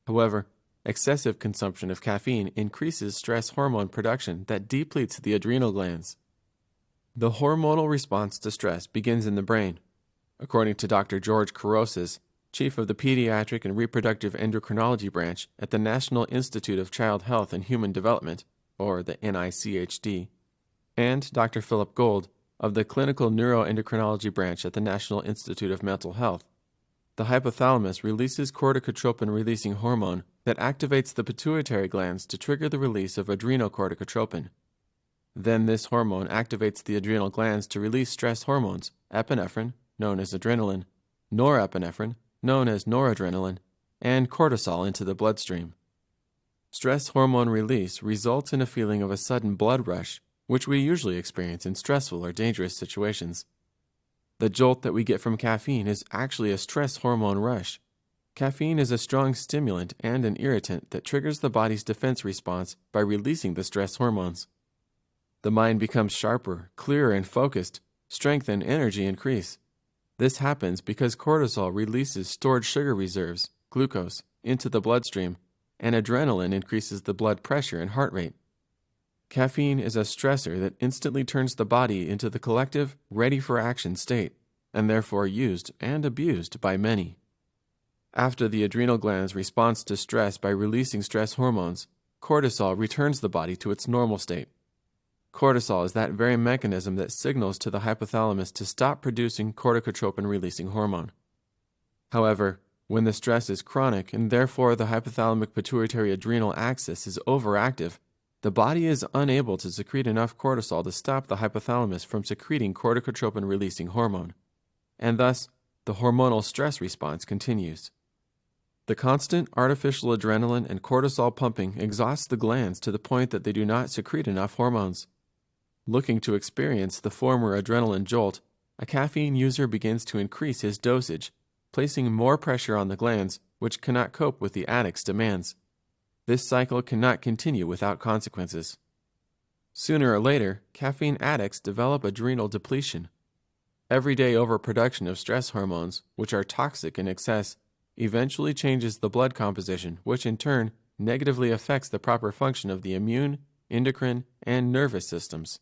However, excessive consumption of caffeine increases stress hormone production that depletes the adrenal glands. The hormonal response to stress begins in the brain. According to Dr. George Couros, chief of the Pediatric and Reproductive Endocrinology branch at the National Institute of Child Health and Human Development, or the NICHD, and Dr. Philip Gold of the Clinical Neuroendocrinology branch at the National Institute of Mental Health, the hypothalamus releases corticotropin-releasing hormone that activates the pituitary glands to trigger the release of adrenocorticotropin. Then this hormone activates the adrenal glands to release stress hormones, epinephrine, known as adrenaline, norepinephrine, known as noradrenaline, and cortisol into the bloodstream. Stress hormone release results in a feeling of a sudden blood rush, which we usually experience in stressful or dangerous situations. The jolt that we get from caffeine is actually a stress hormone rush. Caffeine is a strong stimulant and an irritant that triggers the body's defense response by releasing the stress hormones. The mind becomes sharper, clearer, and focused. Strength and energy increase. This happens because cortisol releases stored sugar reserves, glucose, into the bloodstream, and adrenaline increases the blood pressure and heart rate. Caffeine is a stressor that instantly turns the body into the collective, ready-for-action state, and therefore used and abused by many. After the adrenal gland's response to stress by releasing stress hormones, cortisol returns the body to its normal state. Cortisol is that very mechanism that signals to the hypothalamus to stop producing corticotropin-releasing hormone. However, when the stress is chronic and therefore the hypothalamic-pituitary-adrenal axis is overactive, the body is unable to secrete enough cortisol to stop the hypothalamus from secreting corticotropin-releasing hormone, and thus the hormonal stress response continues. The constant artificial adrenaline and cortisol pumping exhausts the glands to the point that they do not secrete enough hormones. Looking to experience the former adrenaline jolt, a caffeine user begins to increase his dosage, placing more pressure on the glands, which cannot cope with the addict's demands. This cycle cannot continue without consequences. Sooner or later, caffeine addicts develop adrenal depletion. Everyday overproduction of stress hormones, which are toxic in excess, eventually changes the blood composition, which in turn negatively affects the proper function of the immune, endocrine, and nervous systems.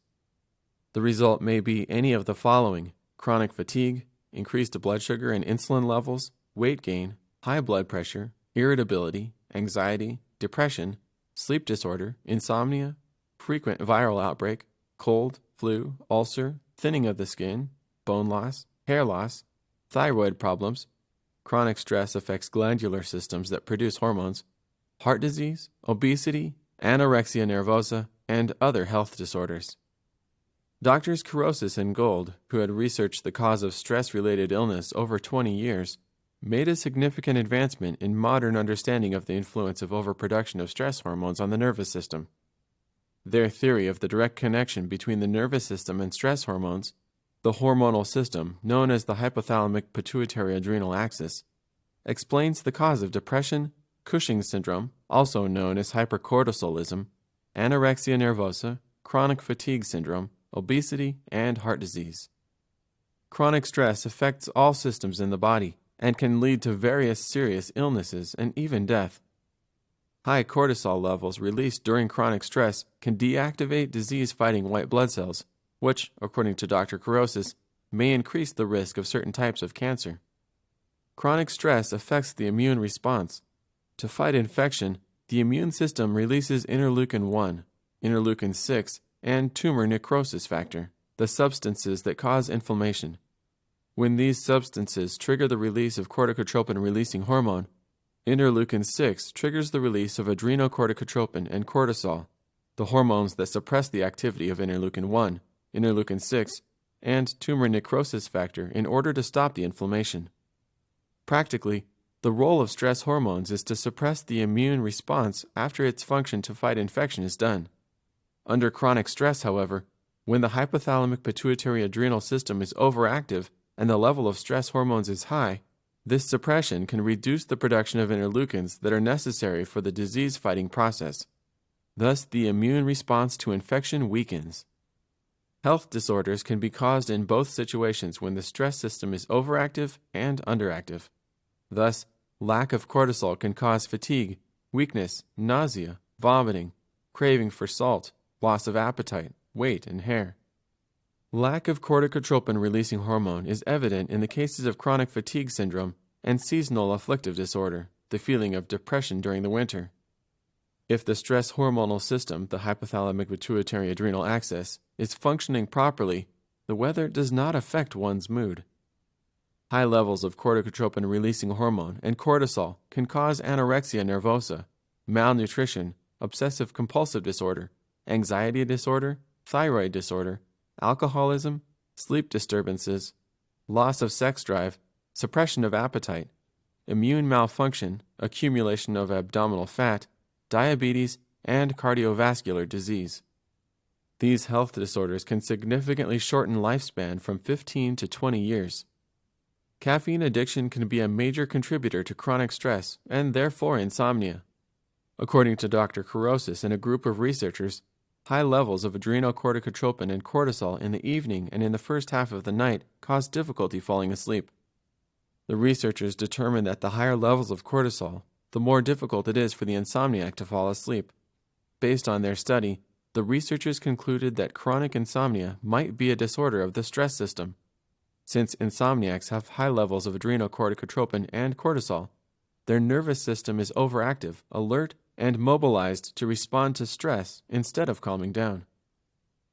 The result may be any of the following: chronic fatigue, increased blood sugar and insulin levels, weight gain, high blood pressure, irritability, anxiety, depression, sleep disorder, insomnia, frequent viral outbreak, cold, flu, ulcer, thinning of the skin, bone loss, hair loss, thyroid problems. Chronic stress affects glandular systems that produce hormones, heart disease, obesity, anorexia nervosa, and other health disorders. Doctors Kurosis and Gold, who had researched the cause of stress-related illness over 20 years, made a significant advancement in modern understanding of the influence of overproduction of stress hormones on the nervous system. Their theory of the direct connection between the nervous system and stress hormones, the hormonal system known as the hypothalamic pituitary adrenal axis, explains the cause of depression, Cushing's syndrome, also known as hypercortisolism, anorexia nervosa, chronic fatigue syndrome, obesity, and heart disease. Chronic stress affects all systems in the body and can lead to various serious illnesses and even death. High cortisol levels released during chronic stress can deactivate disease-fighting white blood cells, which, according to Dr. Kurosis, may increase the risk of certain types of cancer. Chronic stress affects the immune response. To fight infection, the immune system releases interleukin-1, interleukin-6, and tumor necrosis factor, the substances that cause inflammation. When these substances trigger the release of corticotropin-releasing hormone, interleukin-6 triggers the release of adrenocorticotropin and cortisol, the hormones that suppress the activity of interleukin-1, interleukin-6, and tumor necrosis factor in order to stop the inflammation. Practically, the role of stress hormones is to suppress the immune response after its function to fight infection is done. Under chronic stress, however, when the hypothalamic pituitary adrenal system is overactive and the level of stress hormones is high, this suppression can reduce the production of interleukins that are necessary for the disease-fighting process. Thus, the immune response to infection weakens. Health disorders can be caused in both situations when the stress system is overactive and underactive. Thus, lack of cortisol can cause fatigue, weakness, nausea, vomiting, craving for salt, loss of appetite, weight, and hair. Lack of corticotropin-releasing hormone is evident in the cases of chronic fatigue syndrome and seasonal afflictive disorder, the feeling of depression during the winter. If the stress hormonal system, the hypothalamic pituitary adrenal axis, is functioning properly, the weather does not affect one's mood. High levels of corticotropin-releasing hormone and cortisol can cause anorexia nervosa, malnutrition, obsessive-compulsive disorder, anxiety disorder, thyroid disorder, alcoholism, sleep disturbances, loss of sex drive, suppression of appetite, immune malfunction, accumulation of abdominal fat, diabetes, and cardiovascular disease. These health disorders can significantly shorten lifespan from 15 to 20 years. Caffeine addiction can be a major contributor to chronic stress and therefore insomnia. According to Dr. Kurosis and a group of researchers, high levels of adrenocorticotropin and cortisol in the evening and in the first half of the night cause difficulty falling asleep. The researchers determined that the higher levels of cortisol, the more difficult it is for the insomniac to fall asleep. Based on their study, the researchers concluded that chronic insomnia might be a disorder of the stress system. Since insomniacs have high levels of adrenocorticotropin and cortisol, their nervous system is overactive, alert, and mobilized to respond to stress instead of calming down.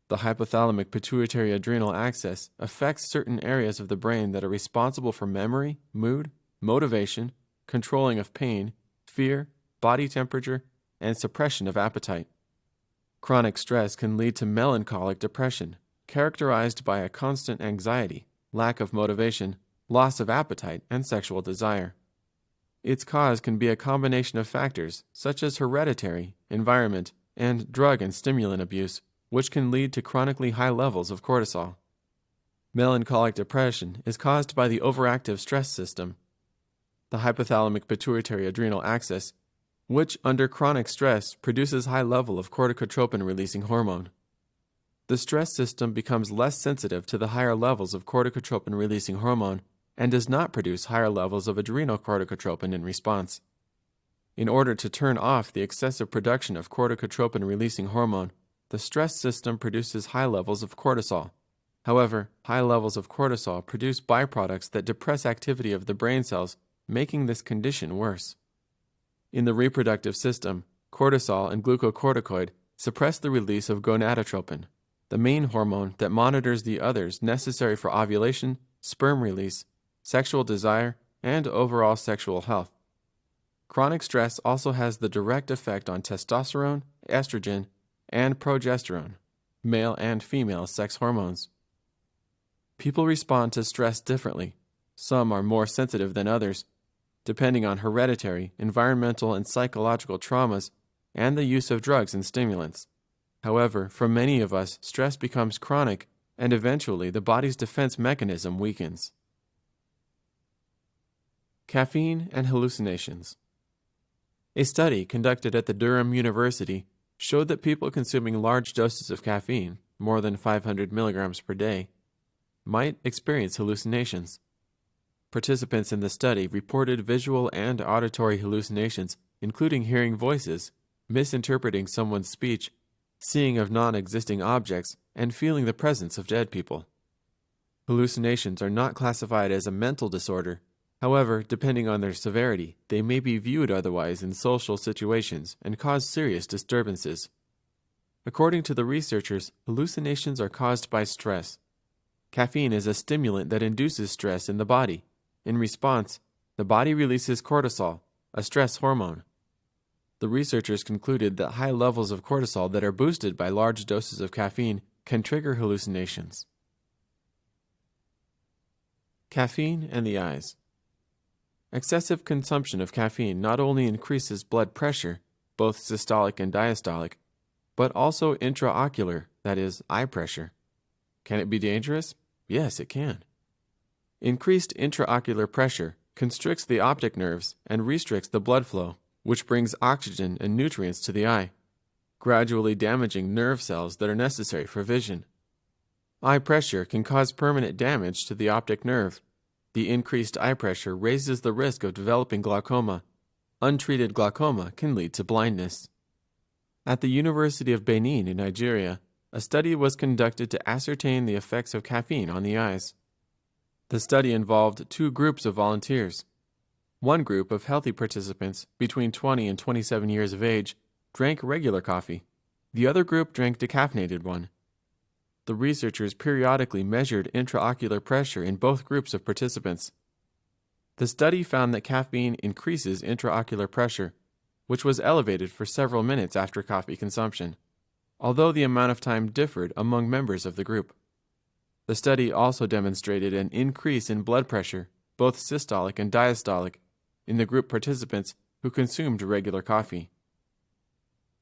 The hypothalamic pituitary adrenal axis affects certain areas of the brain that are responsible for memory, mood, motivation, controlling of pain, fear, body temperature, and suppression of appetite. Chronic stress can lead to melancholic depression, characterized by a constant anxiety, lack of motivation, loss of appetite, and sexual desire. Its cause can be a combination of factors such as hereditary, environment, and drug and stimulant abuse, which can lead to chronically high levels of cortisol. Melancholic depression is caused by the overactive stress system, the hypothalamic pituitary adrenal axis, which under chronic stress produces high level of corticotropin-releasing hormone. The stress system becomes less sensitive to the higher levels of corticotropin-releasing hormone and does not produce higher levels of adrenal corticotropin in response. In order to turn off the excessive production of corticotropin-releasing hormone, the stress system produces high levels of cortisol. However, high levels of cortisol produce byproducts that depress activity of the brain cells, making this condition worse. In the reproductive system, cortisol and glucocorticoid suppress the release of gonadotropin, the main hormone that monitors the others necessary for ovulation, sperm release, sexual desire, and overall sexual health. Chronic stress also has the direct effect on testosterone, estrogen, and progesterone, male and female sex hormones. People respond to stress differently. Some are more sensitive than others, depending on hereditary, environmental, and psychological traumas and the use of drugs and stimulants. However, for many of us, stress becomes chronic, and eventually the body's defense mechanism weakens. Caffeine and hallucinations. A study conducted at the Durham University showed that people consuming large doses of caffeine, more than 500 milligrams per day, might experience hallucinations. Participants in the study reported visual and auditory hallucinations, including hearing voices, misinterpreting someone's speech, seeing of non-existing objects, and feeling the presence of dead people. Hallucinations are not classified as a mental disorder. However, depending on their severity, they may be viewed otherwise in social situations and cause serious disturbances. According to the researchers, hallucinations are caused by stress. Caffeine is a stimulant that induces stress in the body. In response, the body releases cortisol, a stress hormone. The researchers concluded that high levels of cortisol that are boosted by large doses of caffeine can trigger hallucinations. Caffeine and the eyes. Excessive consumption of caffeine not only increases blood pressure, both systolic and diastolic, but also intraocular, that is, eye pressure. Can it be dangerous? Yes, it can. Increased intraocular pressure constricts the optic nerves and restricts the blood flow, which brings oxygen and nutrients to the eye, gradually damaging nerve cells that are necessary for vision. Eye pressure can cause permanent damage to the optic nerve. The increased eye pressure raises the risk of developing glaucoma. Untreated glaucoma can lead to blindness. At the University of Benin in Nigeria, a study was conducted to ascertain the effects of caffeine on the eyes. The study involved two groups of volunteers. One group of healthy participants between 20 and 27 years of age drank regular coffee. The other group drank decaffeinated one. The researchers periodically measured intraocular pressure in both groups of participants. The study found that caffeine increases intraocular pressure, which was elevated for several minutes after coffee consumption, although the amount of time differed among members of the group. The study also demonstrated an increase in blood pressure, both systolic and diastolic, in the group participants who consumed regular coffee.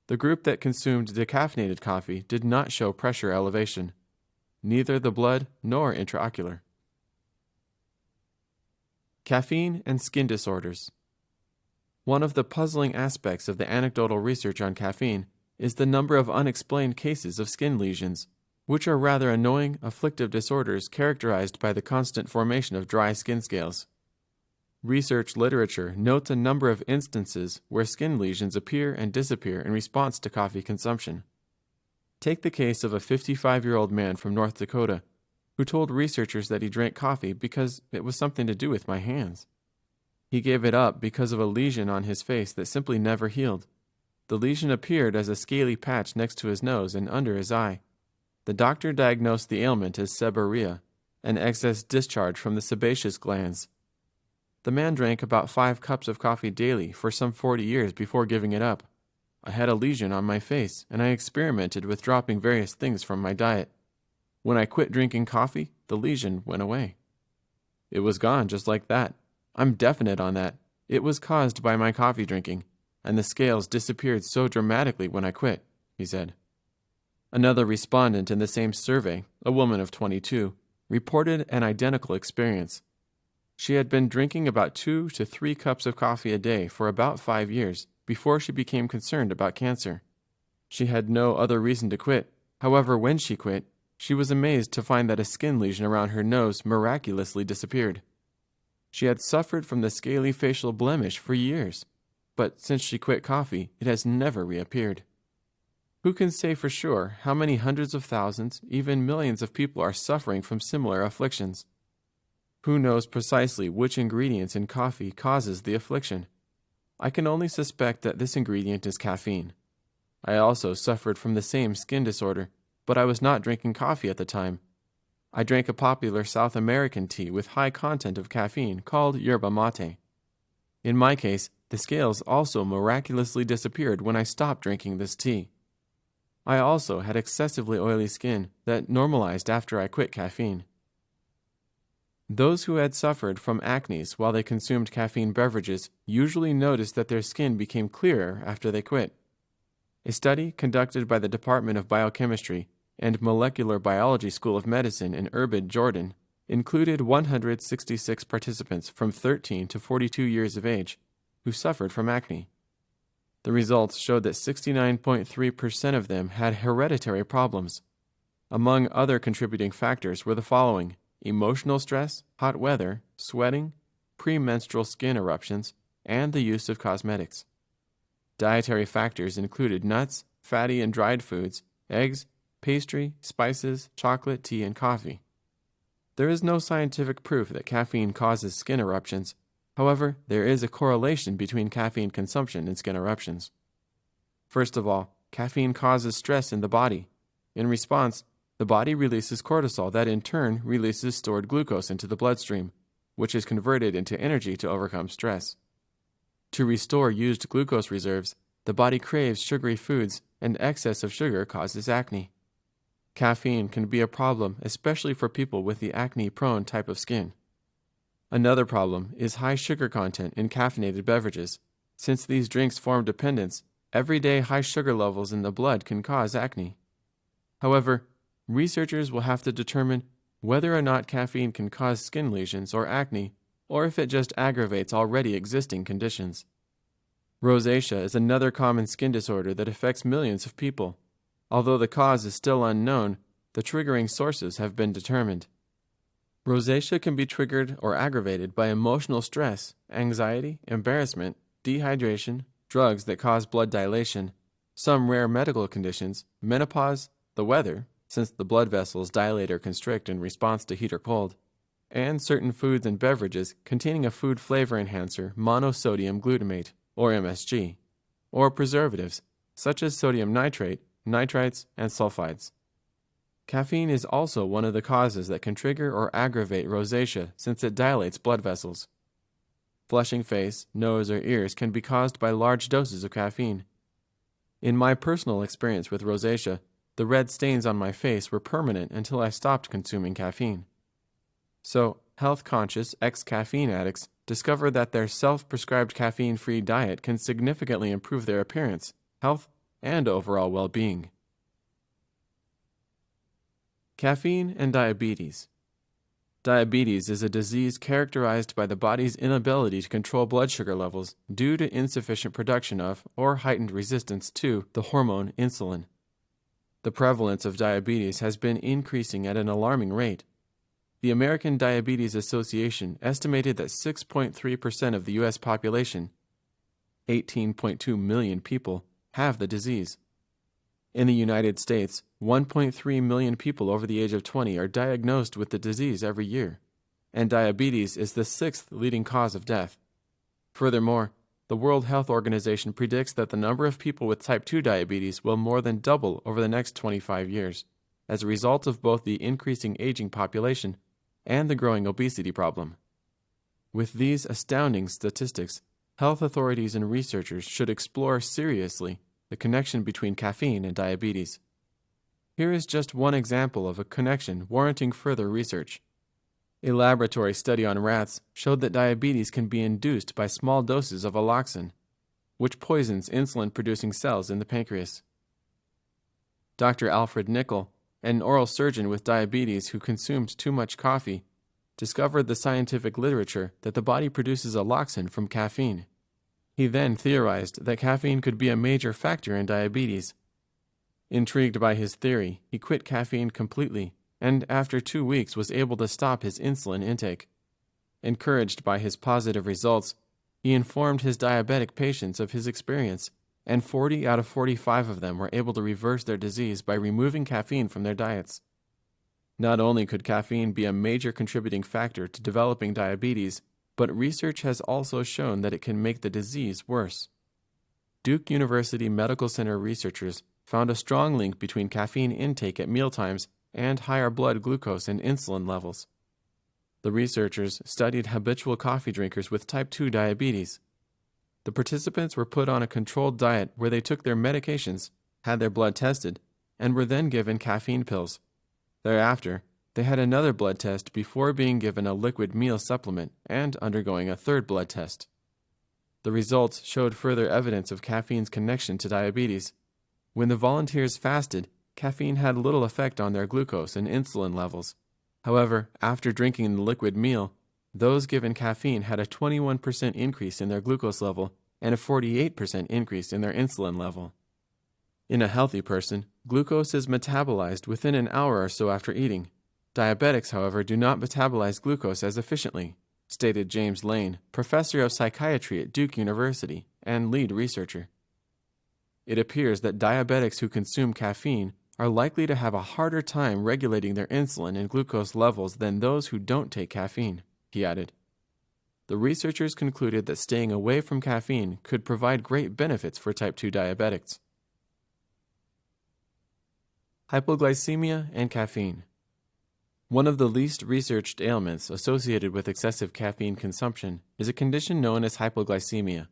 The group that consumed decaffeinated coffee did not show pressure elevation, neither the blood nor intraocular. Caffeine and skin disorders. One of the puzzling aspects of the anecdotal research on caffeine is the number of unexplained cases of skin lesions, which are rather annoying, afflictive disorders characterized by the constant formation of dry skin scales. Research literature notes a number of instances where skin lesions appear and disappear in response to coffee consumption. Take the case of a 55-year-old man from North Dakota who told researchers that he drank coffee because it was something to do with my hands. He gave it up because of a lesion on his face that simply never healed. The lesion appeared as a scaly patch next to his nose and under his eye. The doctor diagnosed the ailment as seborrhea, an excess discharge from the sebaceous glands. The man drank about 5 cups of coffee daily for some 40 years before giving it up. I had a lesion on my face, and I experimented with dropping various things from my diet. When I quit drinking coffee, the lesion went away. It was gone just like that. I'm definite on that. It was caused by my coffee drinking, and the scales disappeared so dramatically when I quit, he said. Another respondent in the same survey, a woman of 22, reported an identical experience. She had been drinking about 2 to 3 cups of coffee a day for about 5 years before she became concerned about cancer. She had no other reason to quit. However, when she quit, she was amazed to find that a skin lesion around her nose miraculously disappeared. She had suffered from the scaly facial blemish for years, but since she quit coffee, it has never reappeared. Who can say for sure how many hundreds of thousands, even millions of people are suffering from similar afflictions? Who knows precisely which ingredients in coffee causes the affliction? I can only suspect that this ingredient is caffeine. I also suffered from the same skin disorder, but I was not drinking coffee at the time. I drank a popular South American tea with high content of caffeine called yerba mate. In my case, the scales also miraculously disappeared when I stopped drinking this tea. I also had excessively oily skin that normalized after I quit caffeine. Those who had suffered from acne while they consumed caffeine beverages usually noticed that their skin became clearer after they quit. A study conducted by the Department of Biochemistry and Molecular Biology School of Medicine in Irbid, Jordan, included 166 participants from 13 to 42 years of age who suffered from acne. The results showed that 69.3% of them had hereditary problems. Among other contributing factors were the following: emotional stress, hot weather, sweating, premenstrual skin eruptions, and the use of cosmetics. Dietary factors included nuts, fatty and dried foods, eggs, pastry, spices, chocolate, tea, and coffee. There is no scientific proof that caffeine causes skin eruptions. However, there is a correlation between caffeine consumption and skin eruptions. First of all, caffeine causes stress in the body. In response, the body releases cortisol that in turn releases stored glucose into the bloodstream, which is converted into energy to overcome stress. To restore used glucose reserves, the body craves sugary foods, and excess of sugar causes acne. Caffeine can be a problem, especially for people with the acne-prone type of skin. Another problem is high sugar content in caffeinated beverages. Since these drinks form dependence, everyday high sugar levels in the blood can cause acne. However, researchers will have to determine whether or not caffeine can cause skin lesions or acne, or if it just aggravates already existing conditions. Rosacea is another common skin disorder that affects millions of people. Although the cause is still unknown, the triggering sources have been determined. Rosacea can be triggered or aggravated by emotional stress, anxiety, embarrassment, dehydration, drugs that cause blood dilation, some rare medical conditions, menopause, the weather, since the blood vessels dilate or constrict in response to heat or cold, and certain foods and beverages containing a food flavor enhancer, monosodium glutamate, or MSG, or preservatives, such as sodium nitrate, nitrites, and sulfides. Caffeine is also one of the causes that can trigger or aggravate rosacea since it dilates blood vessels. Flushing face, nose, or ears can be caused by large doses of caffeine. In my personal experience with rosacea, the red stains on my face were permanent until I stopped consuming caffeine. So, health-conscious ex-caffeine addicts discover that their self-prescribed caffeine-free diet can significantly improve their appearance, health, and overall well-being. Caffeine and diabetes. Diabetes is a disease characterized by the body's inability to control blood sugar levels due to insufficient production of or heightened resistance to the hormone insulin. The prevalence of diabetes has been increasing at an alarming rate. The American Diabetes Association estimated that 6.3% of the U.S. population, 18.2 million people, have the disease. In the United States, 1.3 million people over the age of 20 are diagnosed with the disease every year, and diabetes is the sixth leading cause of death. Furthermore, the World Health Organization predicts that the number of people with type 2 diabetes will more than double over the next 25 years, as a result of both the increasing aging population and the growing obesity problem. With these astounding statistics, health authorities and researchers should explore seriously the connection between caffeine and diabetes. Here is just one example of a connection warranting further research. A laboratory study on rats showed that diabetes can be induced by small doses of alloxin, which poisons insulin-producing cells in the pancreas. Dr. Alfred Nickel, an oral surgeon with diabetes who consumed too much coffee, discovered the scientific literature that the body produces alloxin from caffeine. He then theorized that caffeine could be a major factor in diabetes. Intrigued by his theory, he quit caffeine completely and after 2 weeks was able to stop his insulin intake. Encouraged by his positive results, he informed his diabetic patients of his experience, and 40 out of 45 of them were able to reverse their disease by removing caffeine from their diets. Not only could caffeine be a major contributing factor to developing diabetes, but research has also shown that it can make the disease worse. Duke University Medical Center researchers found a strong link between caffeine intake at mealtimes and higher blood glucose and insulin levels. The researchers studied habitual coffee drinkers with type 2 diabetes. The participants were put on a controlled diet where they took their medications, had their blood tested, and were then given caffeine pills. Thereafter, they had another blood test before being given a liquid meal supplement and undergoing a third blood test. The results showed further evidence of caffeine's connection to diabetes. When the volunteers fasted, caffeine had little effect on their glucose and insulin levels. However, after drinking the liquid meal, those given caffeine had a 21% increase in their glucose level and a 48% increase in their insulin level. In a healthy person, glucose is metabolized within an hour or so after eating. Diabetics, however, do not metabolize glucose as efficiently, stated James Lane, professor of psychiatry at Duke University and lead researcher. It appears that diabetics who consume caffeine are likely to have a harder time regulating their insulin and glucose levels than those who don't take caffeine, he added. The researchers concluded that staying away from caffeine could provide great benefits for type 2 diabetics. Hypoglycemia and caffeine. One of the least researched ailments associated with excessive caffeine consumption is a condition known as hypoglycemia,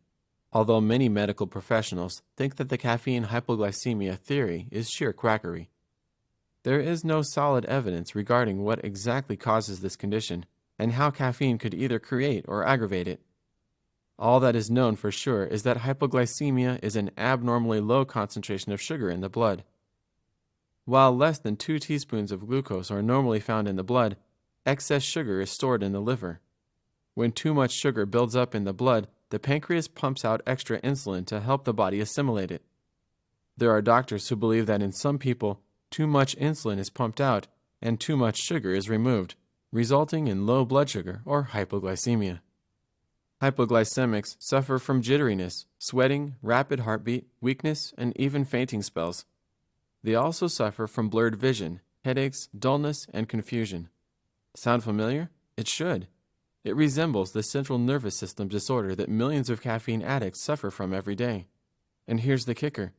although many medical professionals think that the caffeine hypoglycemia theory is sheer quackery. There is no solid evidence regarding what exactly causes this condition and how caffeine could either create or aggravate it. All that is known for sure is that hypoglycemia is an abnormally low concentration of sugar in the blood. While less than 2 teaspoons of glucose are normally found in the blood, excess sugar is stored in the liver. When too much sugar builds up in the blood, the pancreas pumps out extra insulin to help the body assimilate it. There are doctors who believe that in some people, too much insulin is pumped out and too much sugar is removed, resulting in low blood sugar or hypoglycemia. Hypoglycemics suffer from jitteriness, sweating, rapid heartbeat, weakness, and even fainting spells. They also suffer from blurred vision, headaches, dullness, and confusion. Sound familiar? It should. It resembles the central nervous system disorder that millions of caffeine addicts suffer from every day. And here's the kicker.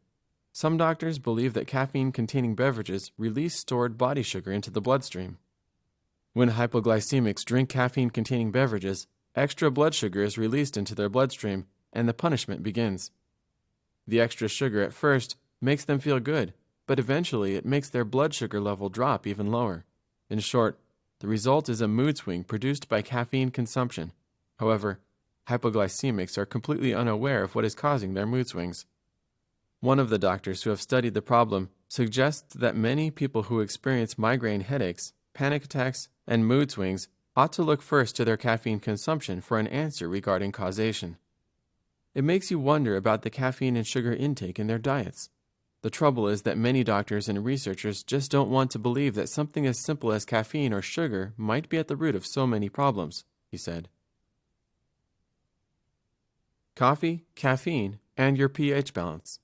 Some doctors believe that caffeine-containing beverages release stored body sugar into the bloodstream. When hypoglycemics drink caffeine-containing beverages, extra blood sugar is released into their bloodstream, and the punishment begins. The extra sugar at first makes them feel good, but eventually it makes their blood sugar level drop even lower. In short, the result is a mood swing produced by caffeine consumption. However, hypoglycemics are completely unaware of what is causing their mood swings. One of the doctors who have studied the problem suggests that many people who experience migraine headaches, panic attacks, and mood swings ought to look first to their caffeine consumption for an answer regarding causation. It makes you wonder about the caffeine and sugar intake in their diets. The trouble is that many doctors and researchers just don't want to believe that something as simple as caffeine or sugar might be at the root of so many problems, he said. Coffee, caffeine, and your pH balance.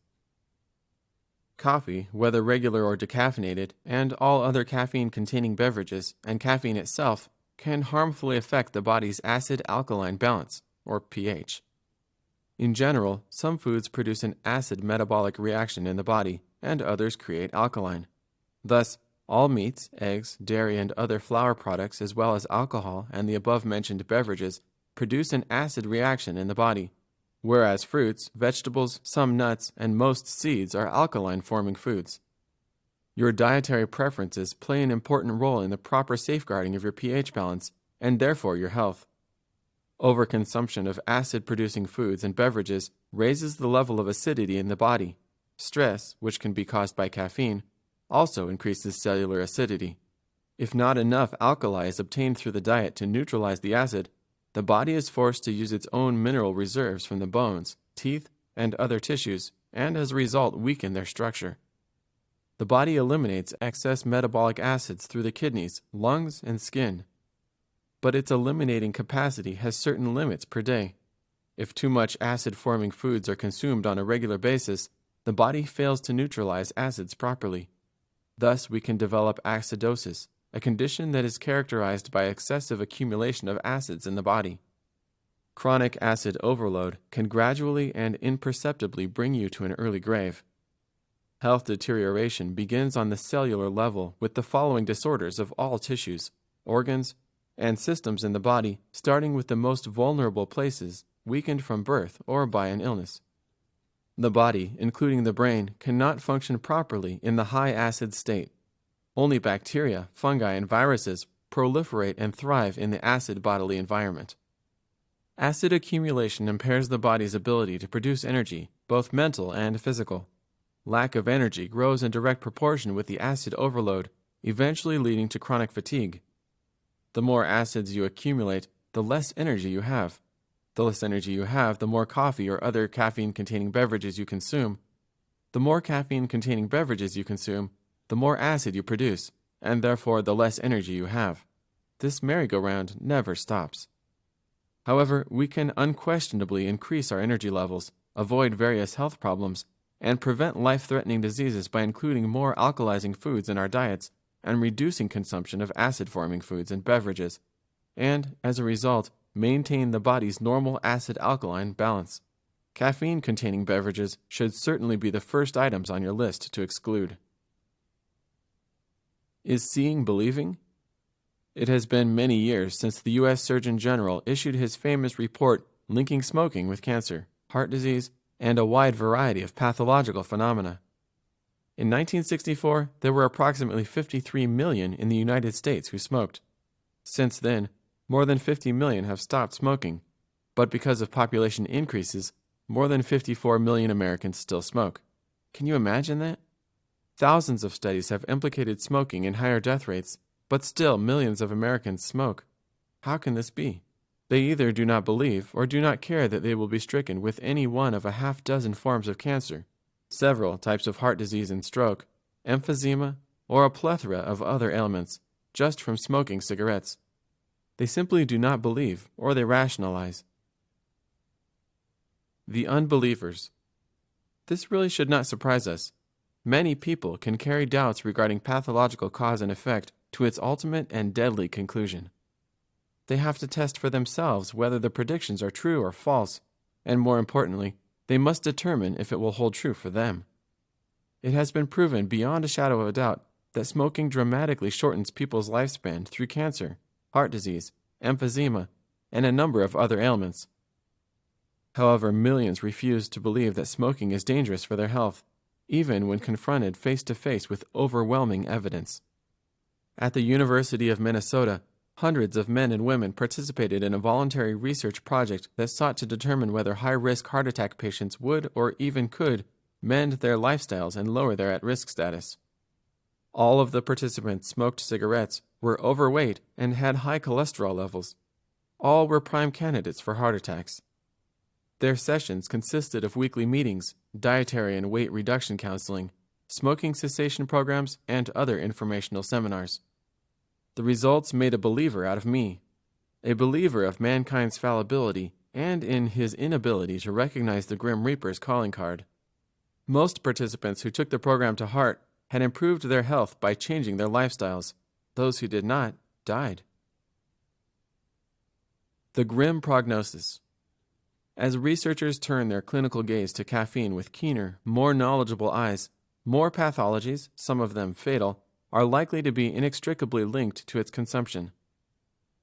Coffee, whether regular or decaffeinated, and all other caffeine-containing beverages, and caffeine itself, can harmfully affect the body's acid-alkaline balance, or pH. In general, some foods produce an acid metabolic reaction in the body, and others create alkaline. Thus, all meats, eggs, dairy, and other flour products, as well as alcohol and the above-mentioned beverages, produce an acid reaction in the body, whereas fruits, vegetables, some nuts, and most seeds are alkaline-forming foods. Your dietary preferences play an important role in the proper safeguarding of your pH balance, and therefore your health. Overconsumption of acid-producing foods and beverages raises the level of acidity in the body. Stress, which can be caused by caffeine, also increases cellular acidity. If not enough alkali is obtained through the diet to neutralize the acid, the body is forced to use its own mineral reserves from the bones, teeth, and other tissues, and as a result weaken their structure. The body eliminates excess metabolic acids through the kidneys, lungs, and skin. but its eliminating capacity has certain limits per day. If too much acid-forming foods are consumed on a regular basis, the body fails to neutralize acids properly. Thus, we can develop acidosis, a condition that is characterized by excessive accumulation of acids in the body. Chronic acid overload can gradually and imperceptibly bring you to an early grave. Health deterioration begins on the cellular level with the following disorders of all tissues, organs, and systems in the body, starting with the most vulnerable places, weakened from birth or by an illness. The body, including the brain, cannot function properly in the high acid state. Only bacteria, fungi, and viruses proliferate and thrive in the acid bodily environment. Acid accumulation impairs the body's ability to produce energy, both mental and physical. Lack of energy grows in direct proportion with the acid overload, eventually leading to chronic fatigue. The more acids you accumulate, the less energy you have. The less energy you have, the more coffee or other caffeine-containing beverages you consume. The more caffeine-containing beverages you consume, the more acid you produce, and therefore the less energy you have. This merry-go-round never stops. However, we can unquestionably increase our energy levels, avoid various health problems, and prevent life-threatening diseases by including more alkalizing foods in our diets and reducing consumption of acid-forming foods and beverages, and, as a result, maintain the body's normal acid-alkaline balance. Caffeine-containing beverages should certainly be the first items on your list to exclude. Is seeing believing? It has been many years since the U.S. Surgeon General issued his famous report linking smoking with cancer, heart disease, and a wide variety of pathological phenomena. In 1964, there were approximately 53 million in the United States who smoked. Since then, more than 50 million have stopped smoking, but because of population increases, more than 54 million Americans still smoke. Can you imagine that? Thousands of studies have implicated smoking in higher death rates, but still millions of Americans smoke. How can this be? They either do not believe or do not care that they will be stricken with any one of a half-dozen forms of cancer, several types of heart disease and stroke, emphysema, or a plethora of other ailments, just from smoking cigarettes. They simply do not believe, or they rationalize. The unbelievers. This really should not surprise us. Many people can carry doubts regarding pathological cause and effect to its ultimate and deadly conclusion. They have to test for themselves whether the predictions are true or false, and more importantly, they must determine if it will hold true for them. It has been proven beyond a shadow of a doubt that smoking dramatically shortens people's lifespan through cancer, heart disease, emphysema, and a number of other ailments. However, millions refuse to believe that smoking is dangerous for their health, even when confronted face-to-face with overwhelming evidence. At the University of Minnesota, hundreds of men and women participated in a voluntary research project that sought to determine whether high-risk heart attack patients would or even could mend their lifestyles and lower their at-risk status. All of the participants smoked cigarettes, were overweight, and had high cholesterol levels. All were prime candidates for heart attacks. Their sessions consisted of weekly meetings, dietary and weight reduction counseling, smoking cessation programs, and other informational seminars. The results made a believer out of me, a believer of mankind's fallibility and in his inability to recognize the Grim Reaper's calling card. Most participants who took the program to heart had improved their health by changing their lifestyles. Those who did not died. The Grim Prognosis. As researchers turn their clinical gaze to caffeine with keener, more knowledgeable eyes, more pathologies, some of them fatal, are likely to be inextricably linked to its consumption.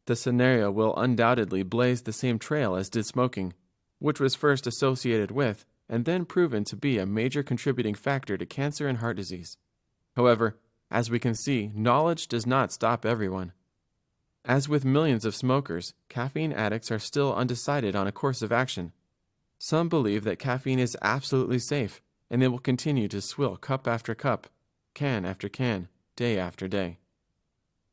The scenario will undoubtedly blaze the same trail as did smoking, which was first associated with and then proven to be a major contributing factor to cancer and heart disease. However, as we can see, knowledge does not stop everyone. As with millions of smokers, caffeine addicts are still undecided on a course of action. Some believe that caffeine is absolutely safe, and they will continue to swill cup after cup, can after can, day after day.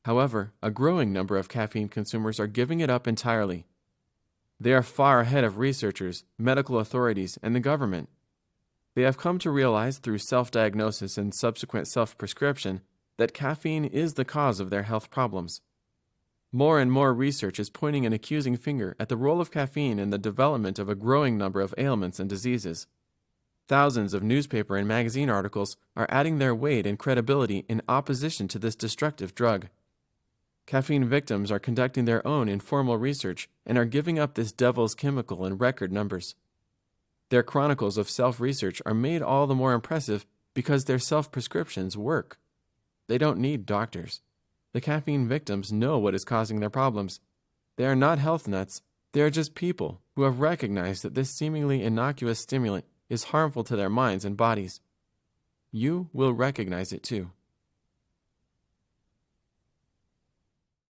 However, a growing number of caffeine consumers are giving it up entirely. They are far ahead of researchers, medical authorities, and the government. They have come to realize through self-diagnosis and subsequent self-prescription that caffeine is the cause of their health problems. More and more research is pointing an accusing finger at the role of caffeine in the development of a growing number of ailments and diseases. Thousands of newspaper and magazine articles are adding their weight and credibility in opposition to this destructive drug. Caffeine victims are conducting their own informal research and are giving up this devil's chemical in record numbers. Their chronicles of self-research are made all the more impressive because their self-prescriptions work. They don't need doctors. The caffeine victims know what is causing their problems. They are not health nuts. They are just people who have recognized that this seemingly innocuous stimulant is harmful to their minds and bodies. You will recognize it too.